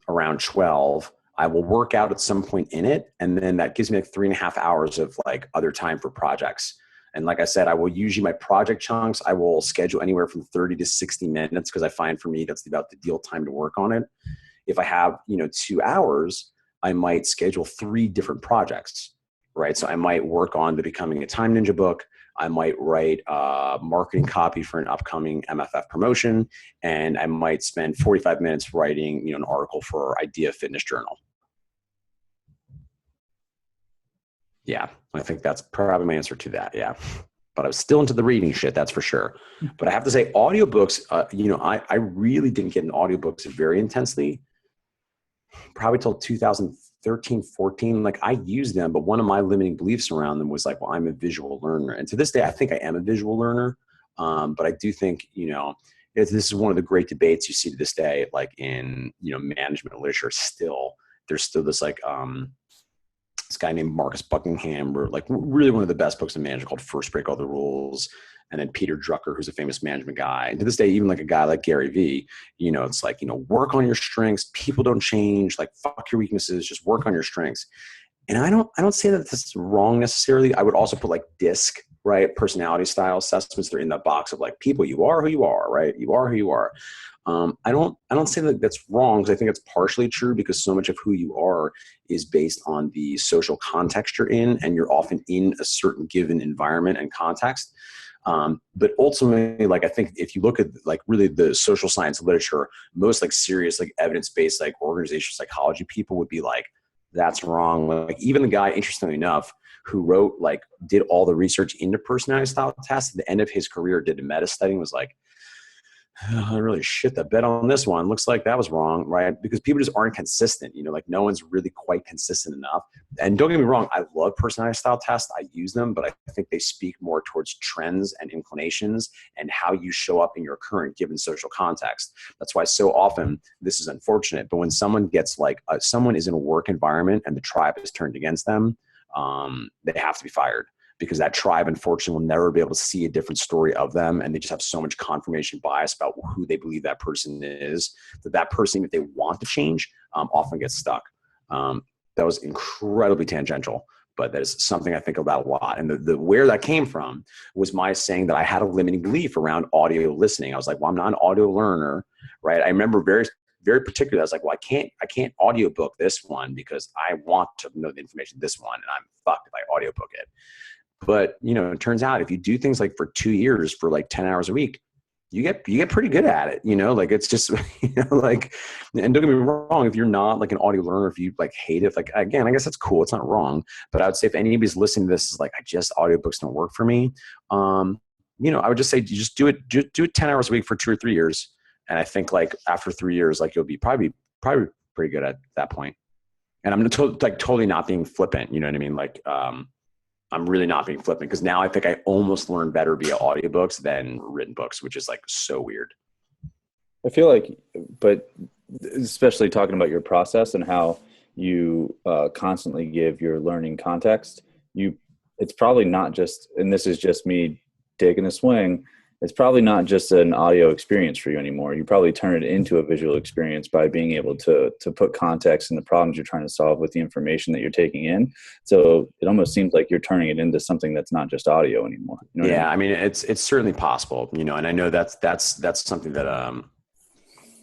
around 12, I will work out at some point in it. And then that gives me like 3.5 hours of like other time for projects. And like I said, I will usually my project chunks, I will schedule anywhere from 30 to 60 minutes because I find for me, that's about the ideal time to work on it. If I have, 2 hours, I might schedule 3 different projects, right? So I might work on the Becoming a Time Ninja book. I might write marketing copy for an upcoming MFF promotion, and I might spend 45 minutes writing, an article for Idea Fitness Journal. Yeah, I think that's probably my answer to that. Yeah, but I was still into the reading shit, that's for sure. But I have to say, audiobooks, I really didn't get into audiobooks very intensely, probably till 2013, 14. Like I used them, but one of my limiting beliefs around them was like, well, I'm a visual learner. And to this day, I think I am a visual learner. But I do think, this is one of the great debates you see to this day, like in, management literature still, there's still this like, this guy named Marcus Buckingham, or like really one of the best books in management called First Break All the Rules. And then Peter Drucker, who's a famous management guy. And to this day, even like a guy like Gary Vee, it's like, work on your strengths. People don't change. Like fuck your weaknesses. Just work on your strengths. And I don't say that this is wrong necessarily. I would also put like DISC, right? Personality style assessments. They're in the box of like people. You are who you are, right? You are who you are. I don't say that that's wrong, because I think it's partially true, because so much of who you are is based on the social context you're in, and you're often in a certain given environment and context. But ultimately, like, I think if you look at like really the social science literature, most like serious, like evidence-based, like organizational psychology people would be like, that's wrong. Like even the guy, interestingly enough, who wrote, like did all the research into personality style tests, at the end of his career, did a meta study and was like, I really shit the bed on this one. Looks like that was wrong, right? Because people just aren't consistent. Like no one's really quite consistent enough. And don't get me wrong, I love personality style tests. I use them, but I think they speak more towards trends and inclinations and how you show up in your current given social context. That's why so often, this is unfortunate, but when someone gets like, someone is in a work environment and the tribe is turned against them, they have to be fired. Because that tribe, unfortunately, will never be able to see a different story of them. And they just have so much confirmation bias about who they believe that person is, that person, if they want to change, often gets stuck. That was incredibly tangential, but that is something I think about a lot. And the where that came from was my saying that I had a limiting belief around audio listening. I was like, well, I'm not an audio learner, right? I remember very particularly, I was like, well, I can't audiobook this one because I want to know the information this one, and I'm fucked if I audiobook it. But, it turns out if you do things like for 2 years for like 10 hours a week, you get pretty good at it, like it's just, like, and don't get me wrong, if you're not like an audio learner, if you like hate it, like, again, I guess that's cool. It's not wrong. But I would say if anybody's listening to this is like, audiobooks don't work for me. I would just say, you just do it 10 hours a week for 2 or 3 years. And I think like after 3 years, like you'll be probably pretty good at that point. And I'm totally not being flippant. You know what I mean? Like, I'm really not being flippant, because now I think I almost learn better via audiobooks than written books, which is like so weird. I feel like, but especially talking about your process and how you constantly give your learning context, it's probably not just, and this is just me taking a swing, it's probably not just an audio experience for you anymore. You probably turn it into a visual experience by being able to put context in the problems you're trying to solve with the information that you're taking in. So it almost seems like you're turning it into something that's not just audio anymore. You know what I mean? It's certainly possible, and I know that's something that,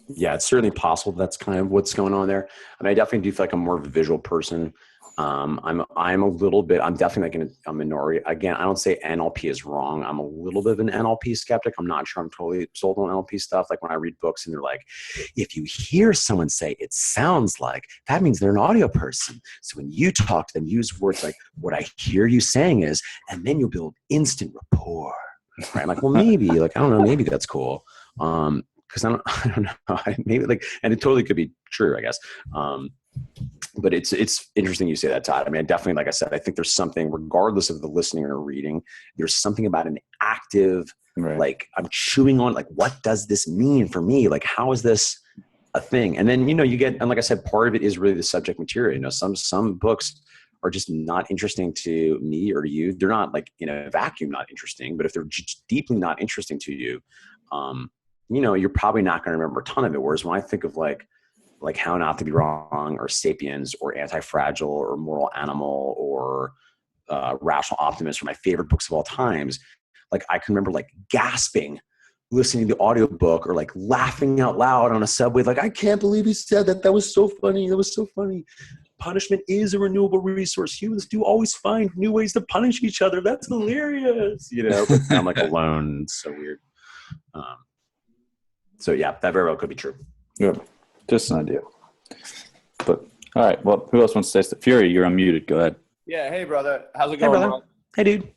it's certainly possible. That's kind of what's going on there. I mean, I definitely do feel like I'm more of a visual person. I'm a little bit, I'm definitely like a minority. Again, I don't say NLP is wrong. I'm a little bit of an NLP skeptic. I'm not sure I'm totally sold on NLP stuff. Like when I read books and they're like, if you hear someone say, it sounds like, that means they're an audio person. So when you talk to them, use words like, what I hear you saying is, and then you'll build instant rapport. Right? I'm like, well, maybe, like, I don't know, maybe that's cool. Because I don't know, maybe like, and it totally could be true, I guess. But it's interesting you say that, Todd. I mean, I definitely, like I said, I think there's something, regardless of the listening or reading, there's something about an active, Right. like I'm chewing on, like, what does this mean for me? Like, how is this a thing? And then, you get, and like I said, part of it is really the subject material. Some books are just not interesting to me or to you. They're not like in a vacuum, not interesting, but if they're just deeply not interesting to you, you're probably not going to remember a ton of it. Whereas when I think of like How Not to Be Wrong or Sapiens or Anti-Fragile or Moral Animal or Rational Optimist, are my favorite books of all times. Like I can remember like gasping, listening to the audiobook or like laughing out loud on a subway. Like, I can't believe he said that. That was so funny. That was so funny. Punishment is a renewable resource. Humans do always find new ways to punish each other. That's hilarious. But I'm like alone. It's so weird. So yeah, that very well could be true. Yeah. Just an idea. But all right. Well, who else wants to say stuff? Fury, you're unmuted. Go ahead. Yeah, hey brother, how's it Hey, going? brother. Hey, dude.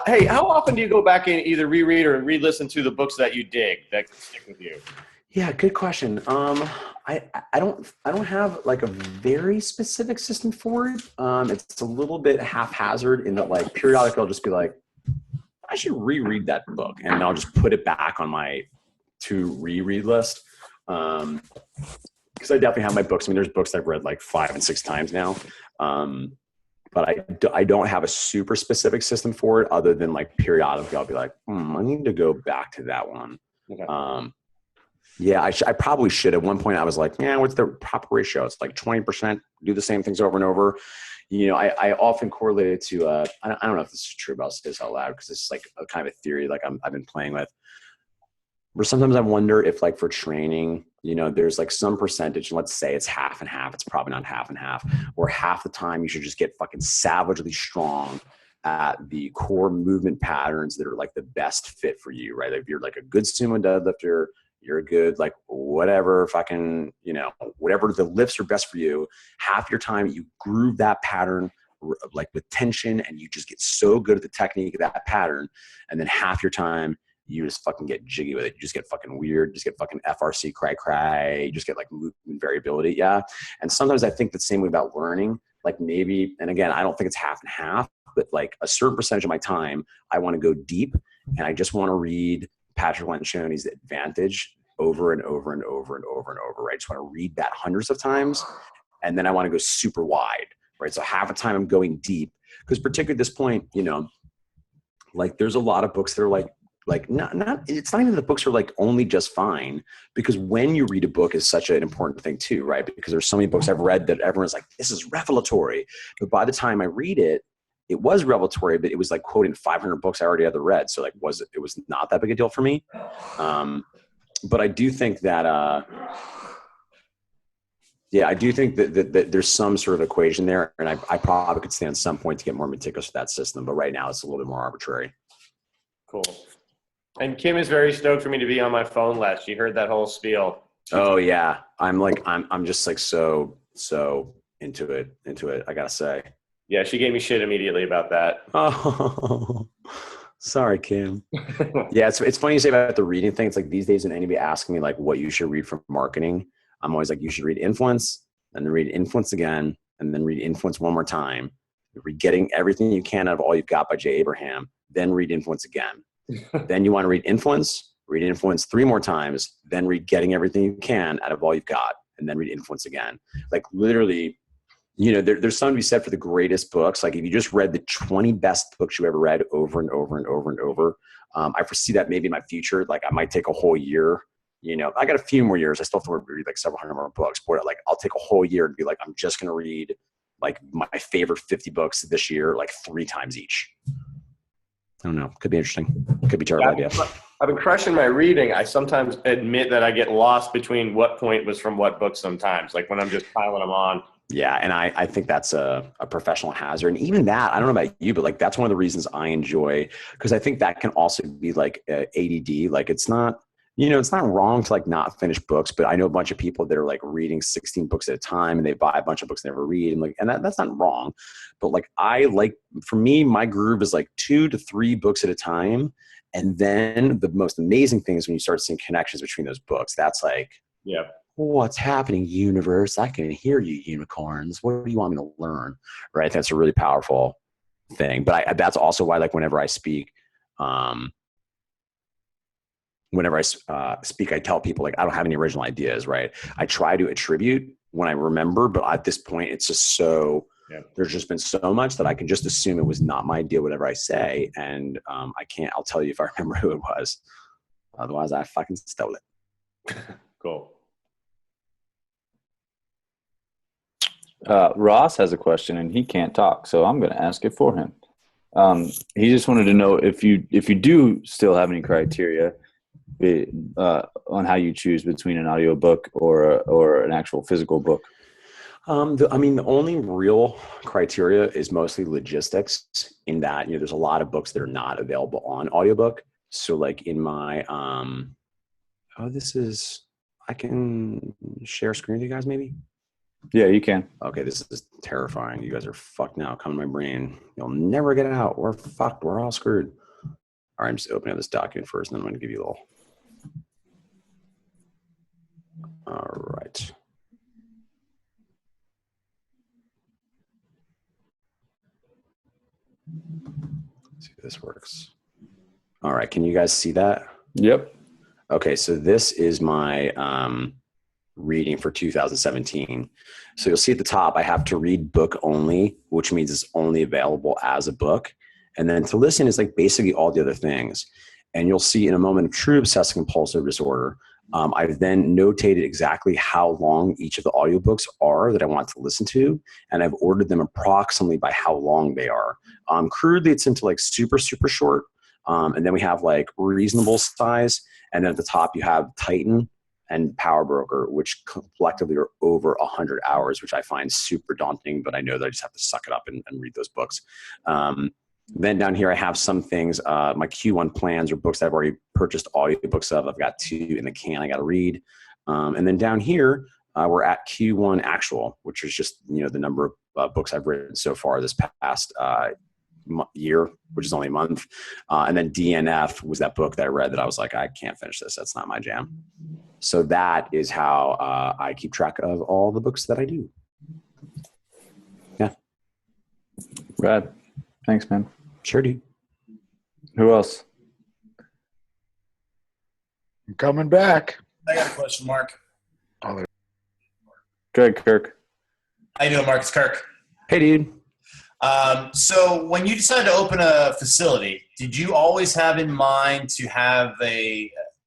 Hey, how often do you go back and either reread or re-listen to the books that you dig that stick with you? Yeah, good question. I don't have like a very specific system for it. It's a little bit haphazard in that like periodically I'll just be like, I should reread that book, and then I'll just put it back on my to reread list. Because I definitely have my books. I mean, there's books I've read like 5 and 6 times now. But I don't have a super specific system for it other than like periodically I'll be like, I need to go back to that one. Okay. Yeah, I probably should. At one point I was like, what's the proper ratio? It's like 20%, do the same things over and over. I often correlate it to, I don't know if this is true, but I'll say this out loud because it's like a kind of a theory like I've been playing with. Where sometimes I wonder if like for training, there's like some percentage, and let's say it's half and half. It's probably not half and half, where half the time you should just get fucking savagely strong at the core movement patterns that are like the best fit for you, right? Like if you're like a good sumo deadlifter, you're a good, like whatever fucking, whatever the lifts are best for you, half your time you groove that pattern like with tension and you just get so good at the technique of that pattern. And then half your time you just fucking get jiggy with it. You just get fucking weird. You just get fucking FRC cry. You just get like movement variability. Yeah. And sometimes I think the same way about learning, like maybe, and again, I don't think it's half and half, but like a certain percentage of my time, I want to go deep and I just want to read Patrick Lencioni's Advantage over and over and over and over and over, right? I just want to read that hundreds of times. And then I want to go super wide, right? So half the time I'm going deep because particularly at this point, like there's a lot of books that are like not it's not even the books are like only just fine, because when you read a book is such an important thing too, right? Because there's so many books I've read that everyone's like, this is revelatory. But by the time I read it, it was revelatory, but it was like quoting 500 books I already had read. So like it was not that big a deal for me. But I do think that, I do think that there's some sort of equation there. And I probably could stand some point to get more meticulous with that system. But right now it's a little bit more arbitrary. Cool. And Kim is very stoked for me to be on my phone last. She heard that whole spiel. Oh yeah. I'm just like so into it. I gotta say. Yeah, she gave me shit immediately about that. Oh, sorry, Kim. Yeah, it's funny you say about the reading thing. It's like these days when anybody asks me like what you should read from marketing, I'm always like, you should read Influence, and then read Influence again, and then read Influence one more time. Read Getting Everything You Can Out of All You've Got by Jay Abraham, then read Influence again. Then you want to read Influence 3 more times, then read Getting Everything You Can Out of All You've Got, and then read Influence again. Like literally, there's something to be said for the greatest books. Like if you just read the 20 best books you ever read over and over and over and over, I foresee that maybe in my future, like I might take a whole year. I got a few more years. I still have to read like several hundred more books, but like I'll take a whole year and be like, I'm just going to read like my favorite 50 books this year, like 3 times each. I don't know. Could be interesting. Could be a terrible idea. I've been crushing my reading. I sometimes admit that I get lost between what point was from what book sometimes, like when I'm just piling them on. Yeah, and I think that's a professional hazard. And even that, I don't know about you, but like that's one of the reasons I enjoy, because I think that can also be like ADD. Like it's not, it's not wrong to like not finish books, but I know a bunch of people that are like reading 16 books at a time and they buy a bunch of books they never read. And that's not wrong. But like for me, my groove is like 2 to 3 books at a time. And then the most amazing thing is when you start seeing connections between those books. That's like, Yeah. what's happening, universe? I can hear you, unicorns. What do you want me to learn? Right? That's a really powerful thing. But that's also why, like, whenever I speak, I tell people, like, I don't have any original ideas, right? I try to attribute when I remember, but at this point, it's just so, there's just been so much that I can just assume it was not my idea, whatever I say. And I'll tell you if I remember who it was. Otherwise, I fucking stole it. Cool. Ross has a question and he can't talk, so I'm going to ask it for him. He just wanted to know if you do still have any criteria on how you choose between an audiobook or an actual physical book. The only real criteria is mostly logistics, in that, there's a lot of books that are not available on audiobook. So like in my, I can share screen with you guys maybe? Yeah, you can. Okay, this is terrifying. You guys are fucked now. Come to my brain. You'll never get out. We're fucked. We're all screwed. All right, I'm just opening up this document first, and then I'm going to give you a little. All right. Let's see if this works. All right, can you guys see that? Yep. Okay, so this is my reading for 2017. So you'll see at the top, I have to read book only, which means it's only available as a book. And then to listen is like basically all the other things. And you'll see in a moment of true obsessive compulsive disorder, I've then notated exactly how long each of the audiobooks are that I want to listen to. And I've ordered them approximately by how long they are. Crudely, it's into like super, super short. And then we have like reasonable size. And then at the top, you have Titan and Power Broker, which collectively are over 100 hours, which I find super daunting, but I know that I just have to suck it up and read those books. Then down here, I have some things, my Q1 plans or books that I've already purchased audiobooks of. I've got 2 in the can I got to read. And then down here, we're at Q1 actual, which is just, the number of books I've written so far this past year, which is only a month. And then DNF was that book that I read that I was like, I can't finish this. That's not my jam. So that is how I keep track of all the books that I do. Yeah. Rad. Thanks, man. Sure, dude. Who else? I'm coming back. I got a question, Mark. Go ahead, Kirk. How you doing, Mark? It's Kirk. Hey, dude. So when you decided to open a facility, did you always have in mind to have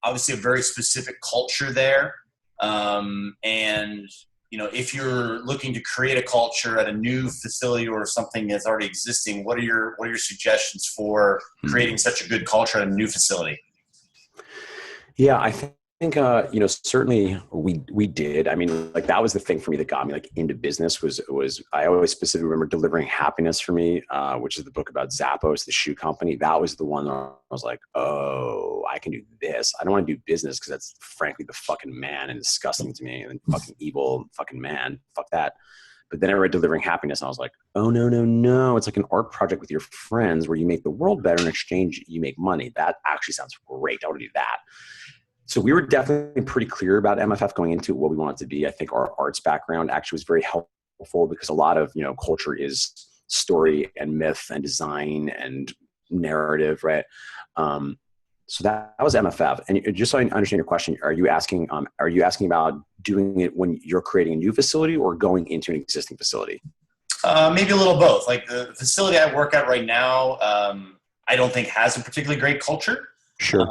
obviously a very specific culture there? And, if you're looking to create a culture at a new facility or something that's already existing, what are your suggestions for creating such a good culture at a new facility? Yeah, I think certainly we did. I mean, like, that was the thing for me that got me like into business was I always specifically remember Delivering Happiness for me, which is the book about Zappos, the shoe company. That was the one that I was like, oh, I can do this. I don't want to do business because that's frankly the fucking man and disgusting to me and fucking evil fucking man. Fuck that. But then I read Delivering Happiness and I was like, oh, no. It's like an art project with your friends where you make the world better. In exchange, you make money. That actually sounds great. I want to do that. So we were definitely pretty clear about MFF going into what we want it to be. I think our arts background actually was very helpful because a lot of, culture is story and myth and design and narrative, right? So that was MFF. And just so I understand your question, are you asking about doing it when you're creating a new facility or going into an existing facility? Maybe a little both. Like the facility I work at right now, I don't think has a particularly great culture. Sure.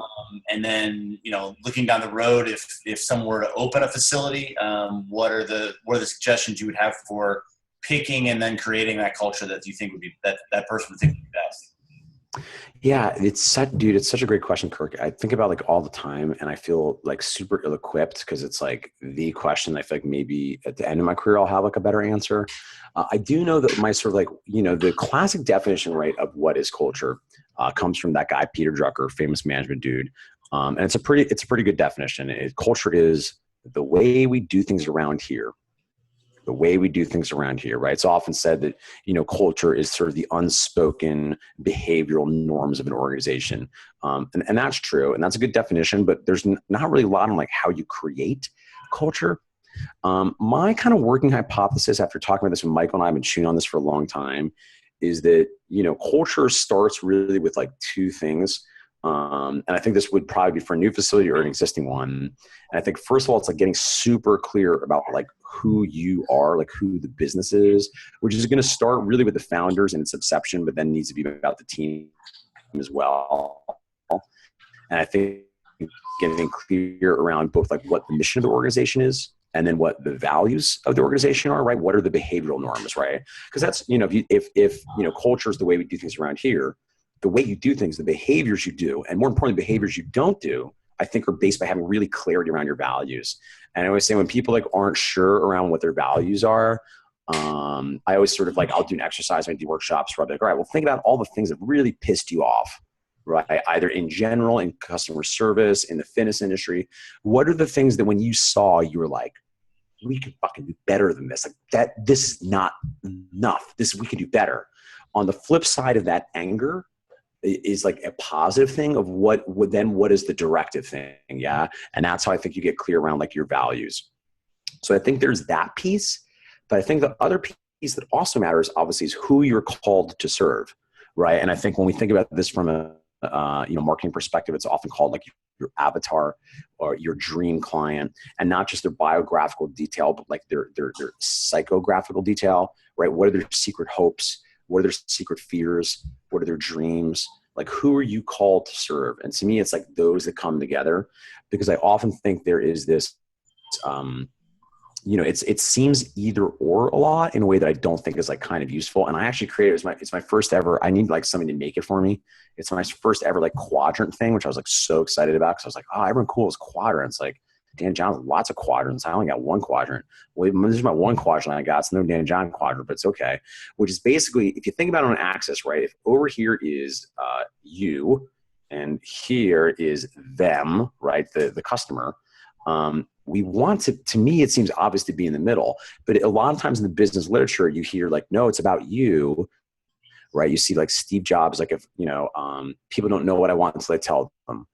And then, looking down the road, if someone were to open a facility, what are the suggestions you would have for picking and then creating that culture that you think would be that person would think would be best? Yeah, it's such a great question, Kirk. I think about like all the time and I feel like super ill-equipped because it's like the question I feel like maybe at the end of my career, I'll have like a better answer. I do know that my sort of like, the classic definition, right, of what is culture comes from that guy, Peter Drucker, famous management dude. And it's a pretty good definition. Culture is the way we do things around here. the way we do things around here, right? It's often said that, culture is sort of the unspoken behavioral norms of an organization. And that's true. And that's a good definition, but there's not really a lot on like how you create culture. My kind of working hypothesis after talking about this with Michael and I have been chewing on this for a long time is that, culture starts really with like two things. And I think this would probably be for a new facility or an existing one. And I think, first of all, it's like getting super clear about like who you are, like who the business is, which is going to start really with the founders and its inception, but then needs to be about the team as well. And I think getting clear around both like what the mission of the organization is and then what the values of the organization are, right? What are the behavioral norms, right? Because that's, if culture is the way we do things around here, the way you do things, the behaviors you do, and more importantly, the behaviors you don't do, I think are based by having really clarity around your values. And I always say when people like aren't sure around what their values are, I always sort of like, I'll do an exercise when I do workshops where I'm like, all right, well, think about all the things that really pissed you off, right? Either in general, in customer service, in the fitness industry. What are the things that when you saw, you were like, we could fucking do better than this. Like that, this is not enough. We can do better. On the flip side of that anger is like a positive thing of what is the directive thing. Yeah. And that's how I think you get clear around like your values. So I think there's that piece, but I think the other piece that also matters obviously is who you're called to serve. Right. And I think when we think about this from a, marketing perspective, it's often called like your avatar or your dream client, and not just their biographical detail, but like their psychographical detail, right? What are their secret hopes? What are their secret fears? What are their dreams? Like, who are you called to serve? And to me, it's like those that come together, because I often think there is this, it seems either or a lot in a way that I don't think is like kind of useful. And I actually created, it's my first ever, I need like somebody to make it for me. It's my first ever like quadrant thing, which I was like so excited about. Cause I was like, oh, everyone cool is quadrants. Like Dan John has lots of quadrants. I only got one quadrant. Well, this is my one quadrant I got. It's no Dan John quadrant, but it's okay. Which is basically, if you think about it on an axis, right? If over here is you and here is them, right? The customer. We want to me, it seems obvious to be in the middle, but a lot of times in the business literature, you hear like, no, it's about you, right? You see like Steve Jobs, like if, people don't know what I want until I tell them.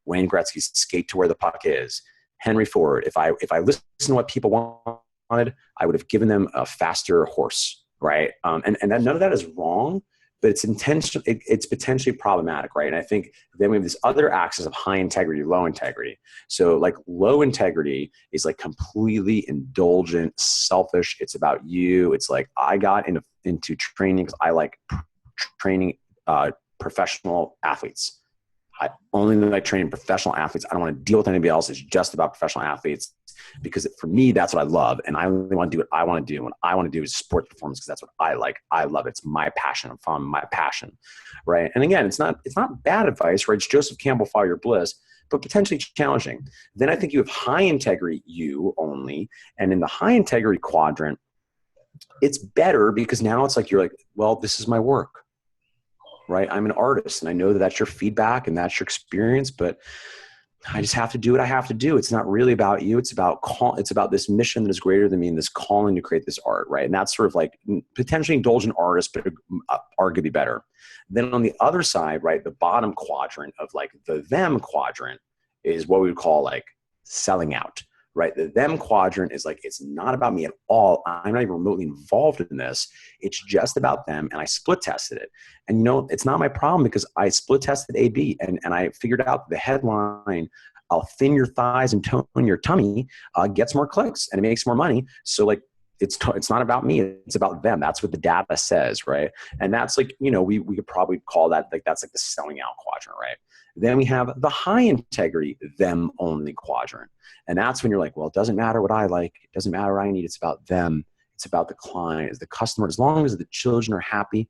Wayne Gretzky, skate to where the puck is. Henry Ford, if I listened to what people wanted, I would have given them a faster horse, right? And that, none of that is wrong, but it's intentional. It's potentially problematic, right? And I think then we have this other axis of high integrity, low integrity. So like low integrity is like completely indulgent, selfish. It's about you. It's like I got into training because I like training professional athletes. I only like training professional athletes. I don't want to deal with anybody else. It's just about professional athletes, because for me, that's what I love. And I only want to do what I want to do. What I want to do is sports performance, because that's what I like. I love it. It's my passion. I'm following my passion. Right. And again, it's not bad advice, right? It's Joseph Campbell, Follow Your Bliss, but potentially challenging. Then I think you have high integrity, you only. And in the high integrity quadrant, it's better because now it's like, you're like, well, this is my work. Right. I'm an artist and I know that that's your feedback and that's your experience, but I just have to do what I have to do. It's not really about you. It's about this mission that is greater than me and this calling to create this art. Right. And that's sort of like potentially indulgent artist, but arguably better. Then on the other side, right, the bottom quadrant of like the them quadrant is what we would call like selling out. Right. The them quadrant is like, it's not about me at all. I'm not even remotely involved in this. It's just about them. And I split tested it. And, it's not my problem because I split tested A/B and I figured out the headline, I'll thin your thighs and tone your tummy, gets more clicks and it makes more money. So like, it's not about me. It's about them. That's what the data says. Right. And that's like, we could probably call that like, that's like the selling out quadrant. Right. Then we have the high integrity, them only quadrant. And that's when you're like, well, it doesn't matter what I like. It doesn't matter what I need. It's about them. It's about the client, it's the customer. As long as the children are happy,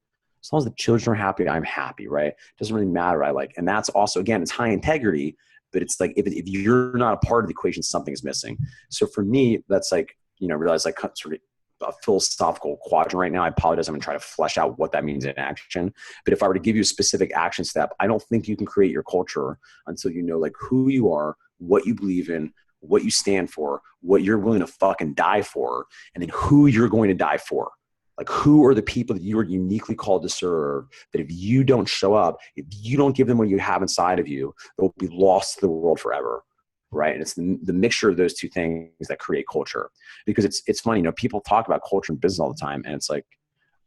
I'm happy, right? It doesn't really matter what I like. And that's also, again, it's high integrity, but it's like, if you're not a part of the equation, something is missing. So for me, that's like, realize like sort of a philosophical quadrant right now. I apologize. I'm going to try to flesh out what that means in action. But if I were to give you a specific action step, I don't think you can create your culture until you know like who you are, what you believe in, what you stand for, what you're willing to fucking die for, and then who you're going to die for. Like, who are the people that you are uniquely called to serve, that if you don't show up, if you don't give them what you have inside of you, they'll be lost to the world forever. Right. And it's the mixture of those two things that create culture. Because it's funny, people talk about culture in business all the time. And it's like,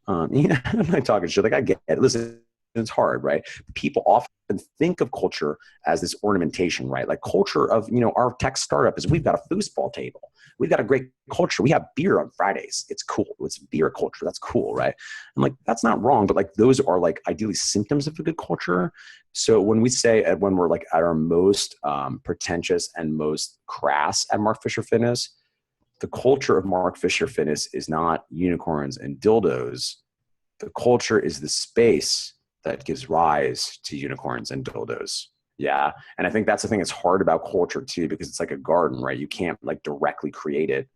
I'm not talking shit. Like, I get it. Listen, it's hard, right? People often think of culture as this ornamentation, right? Like, culture of, our tech startup is we've got a foosball table. We've got a great culture. We have beer on Fridays. It's cool. It's beer culture. That's cool, right? I'm like, that's not wrong, but like, those are like ideally symptoms of a good culture. So when we say, when we're like at our most pretentious and most crass at Mark Fisher Fitness, the culture of Mark Fisher Fitness is not unicorns and dildos. The culture is the space that gives rise to unicorns and dildos. Yeah. And I think that's the thing that's hard about culture too, because it's like a garden, right? You can't like directly create it.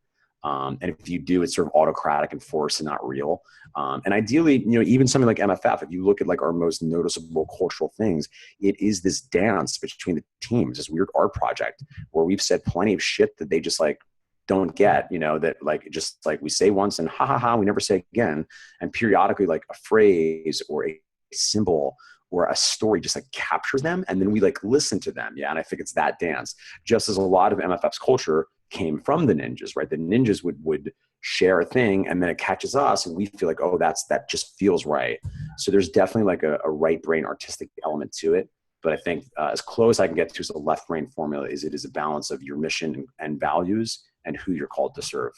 And if you do, it's sort of autocratic and forced and not real. And ideally, even something like MFF, if you look at like our most noticeable cultural things, it is this dance between the teams, this weird art project where we've said plenty of shit that they just like don't get, that like, just like we say once and ha ha ha, we never say again. And periodically like a phrase or a symbol or a story just like captures them. And then we like listen to them. Yeah. And I think it's that dance, just as a lot of MFF's culture came from the ninjas, right? The ninjas would share a thing and then it catches us and we feel like, oh, that just feels right. So there's definitely like a right brain artistic element to it. But I think as close I can get to is a left brain formula is it is a balance of your mission and values and who you're called to serve.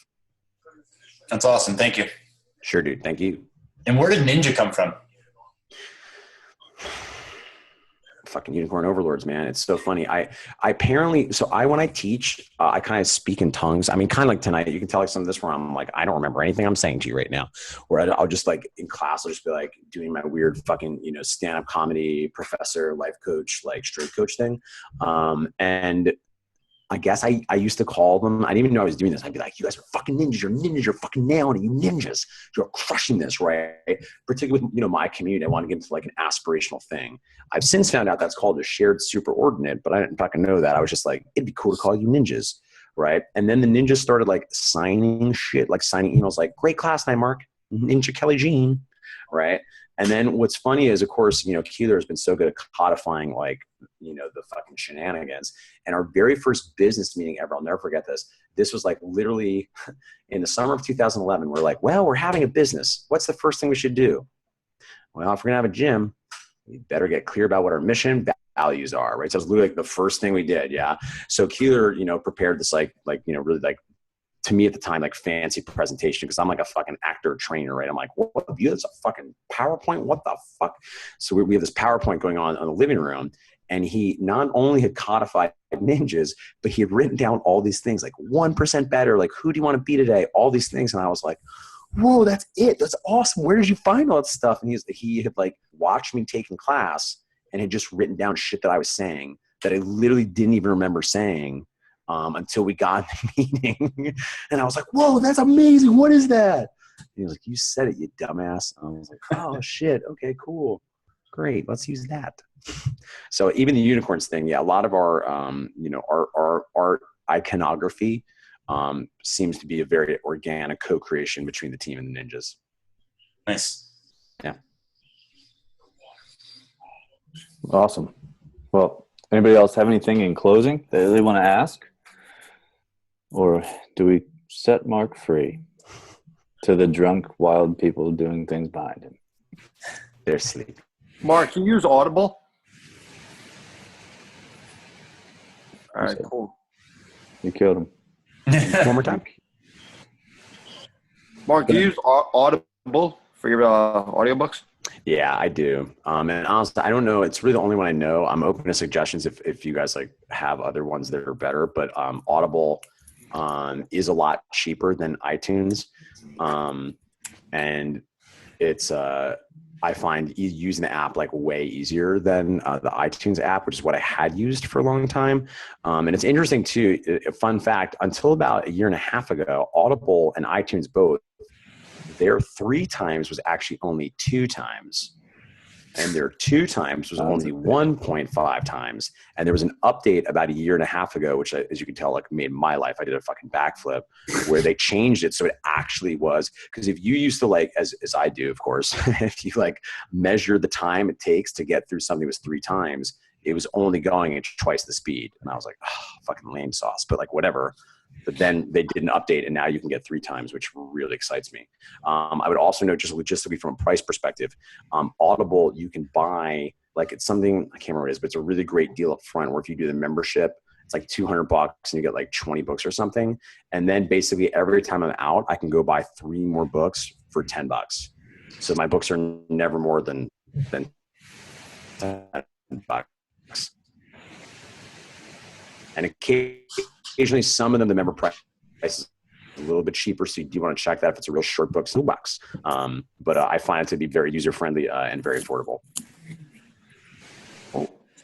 That's awesome. Thank you. Sure, dude. Thank you. And where did ninja come from? Fucking unicorn overlords, man. It's so funny. I apparently, when I teach, I kind of speak in tongues. I mean, kind of like tonight, you can tell like some of this where I'm like, I don't remember anything I'm saying to you right now. Where I'll just like in class, I'll just be like doing my weird fucking, stand-up comedy professor, life coach, like straight coach thing. And I guess I used to call them, I didn't even know I was doing this. I'd be like, you guys are fucking ninjas. You're ninjas. You're fucking nailing it. You ninjas. You're crushing this, right? Particularly with, my community, I want to get into like an aspirational thing. I've since found out that's called a shared superordinate, but I didn't fucking know that. I was just like, it'd be cool to call you ninjas, right? And then the ninjas started like signing shit, like signing emails like, great class night, Mark. Ninja Kelly Jean, right? And then what's funny is, of course, Keeler has been so good at codifying like, the fucking shenanigans. And our very first business meeting ever, I'll never forget this. This was like literally in the summer of 2011. We're like, well, we're having a business. What's the first thing we should do? Well, if we're gonna have a gym, we better get clear about what our mission values are, right? So it was literally like the first thing we did. Yeah. So Keeler, prepared this really like, to me at the time, like fancy presentation, because I'm like a fucking actor trainer, right? I'm like, what view? That's a fucking PowerPoint? What the fuck? So we have this PowerPoint going on in the living room, and he not only had codified ninjas, but he had written down all these things, like 1% better, like who do you want to be today? All these things. And I was like, whoa, that's it. That's awesome. Where did you find all that stuff? And he had like watched me taking class and had just written down shit that I was saying that I literally didn't even remember saying. Until we got in the meeting. And I was like, whoa, that's amazing. What is that? And he was like, you said it, you dumbass. And I was like, oh, shit. Okay, cool. Great. Let's use that. So even the unicorns thing, yeah, a lot of our, our iconography seems to be a very organic co-creation between the team and the ninjas. Nice. Yeah. Awesome. Well, anybody else have anything in closing that they want to ask? Or do we set Mark free to the drunk, wild people doing things behind him? They're asleep. Mark, you use Audible? All right, cool. You killed him. One more time. Mark, you use Audible for your audiobooks? Yeah, I do. And honestly, I don't know. It's really the only one I know. I'm open to suggestions if you guys like have other ones that are better. But Audible is a lot cheaper than iTunes, and it's I find using the app like way easier than the iTunes app, which is what I had used for a long time. And it's interesting too. A fun fact: until about a year and a half ago, Audible and iTunes both, their 3 times was actually only 2 times. and their 2 times was only 1.5 times. And there was an update about a year and a half ago, which, as you can tell, like made my life. I did a fucking backflip, where they changed it so it actually was. Because if you used to, like, as I do, of course, if you like measure the time it takes to get through something was 3 times, it was only going at twice the speed. And I was like, oh, fucking lame sauce, but like whatever. But then they did an update, and now you can get 3 times, which really excites me. I would also note, just logistically from a price perspective, Audible, you can buy, like, it's something, I can't remember what it is, but it's a really great deal up front, where if you do the membership, it's like $200 and you get like 20 books or something. And then basically every time I'm out, I can go buy 3 more books for $10. So my books are never more than $10. And occasionally some of them, the member price is a little bit cheaper. So you do want to check that if it's a real short book, $2. But I find it to be very user-friendly and very affordable.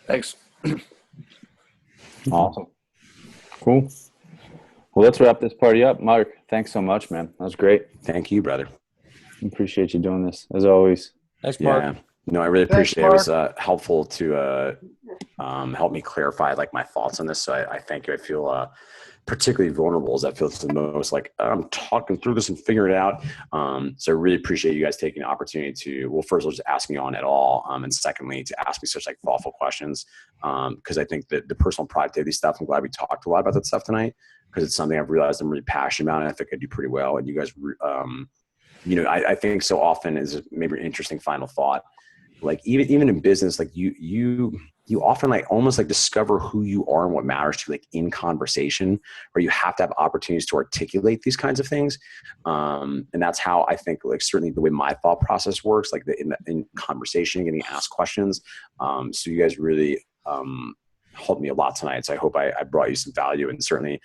Thanks. Awesome. Cool. Well, let's wrap this party up. Mark, thanks so much, man. That was great. Thank you, brother. Appreciate you doing this, as always. Thanks, Mark. Yeah. No, I really Thanks, appreciate it. It was helpful to help me clarify like my thoughts on this. So I thank you. I feel particularly vulnerable, as I feel the most like I'm talking through this and figuring it out. So I really appreciate you guys taking the opportunity to, well, first of all, just ask me on at all. And secondly, to ask me such like thoughtful questions. Because I think that the personal productivity stuff, I'm glad we talked a lot about that stuff tonight, because it's something I've realized I'm really passionate about, and I think I do pretty well. And you guys, you know, I think so often is maybe an interesting final thought. Like even in business, like you often like almost like discover who you are and what matters to you, like in conversation, where you have to have opportunities to articulate these kinds of things. And that's how I think, like, certainly the way my thought process works, like in conversation, getting asked questions. So you guys really helped me a lot tonight. So I hope I brought you some value. And certainly,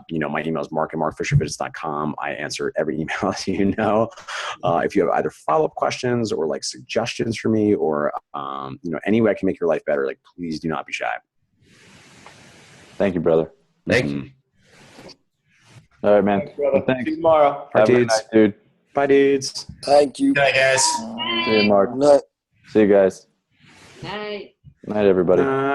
you know, my email is mark@markfisherfitness.com. I answer every email, as you know. If you have either follow-up questions or like suggestions for me, or, you know, any way I can make your life better, like, please do not be shy. Thank you, brother. Thank you. All right, man. Thanks, brother. Thanks. See you tomorrow. Have a good dudes. night, dude. Bye, dudes. Thank you. Good night, guys. See you, Mark. Night. See you guys. Night. Night, everybody.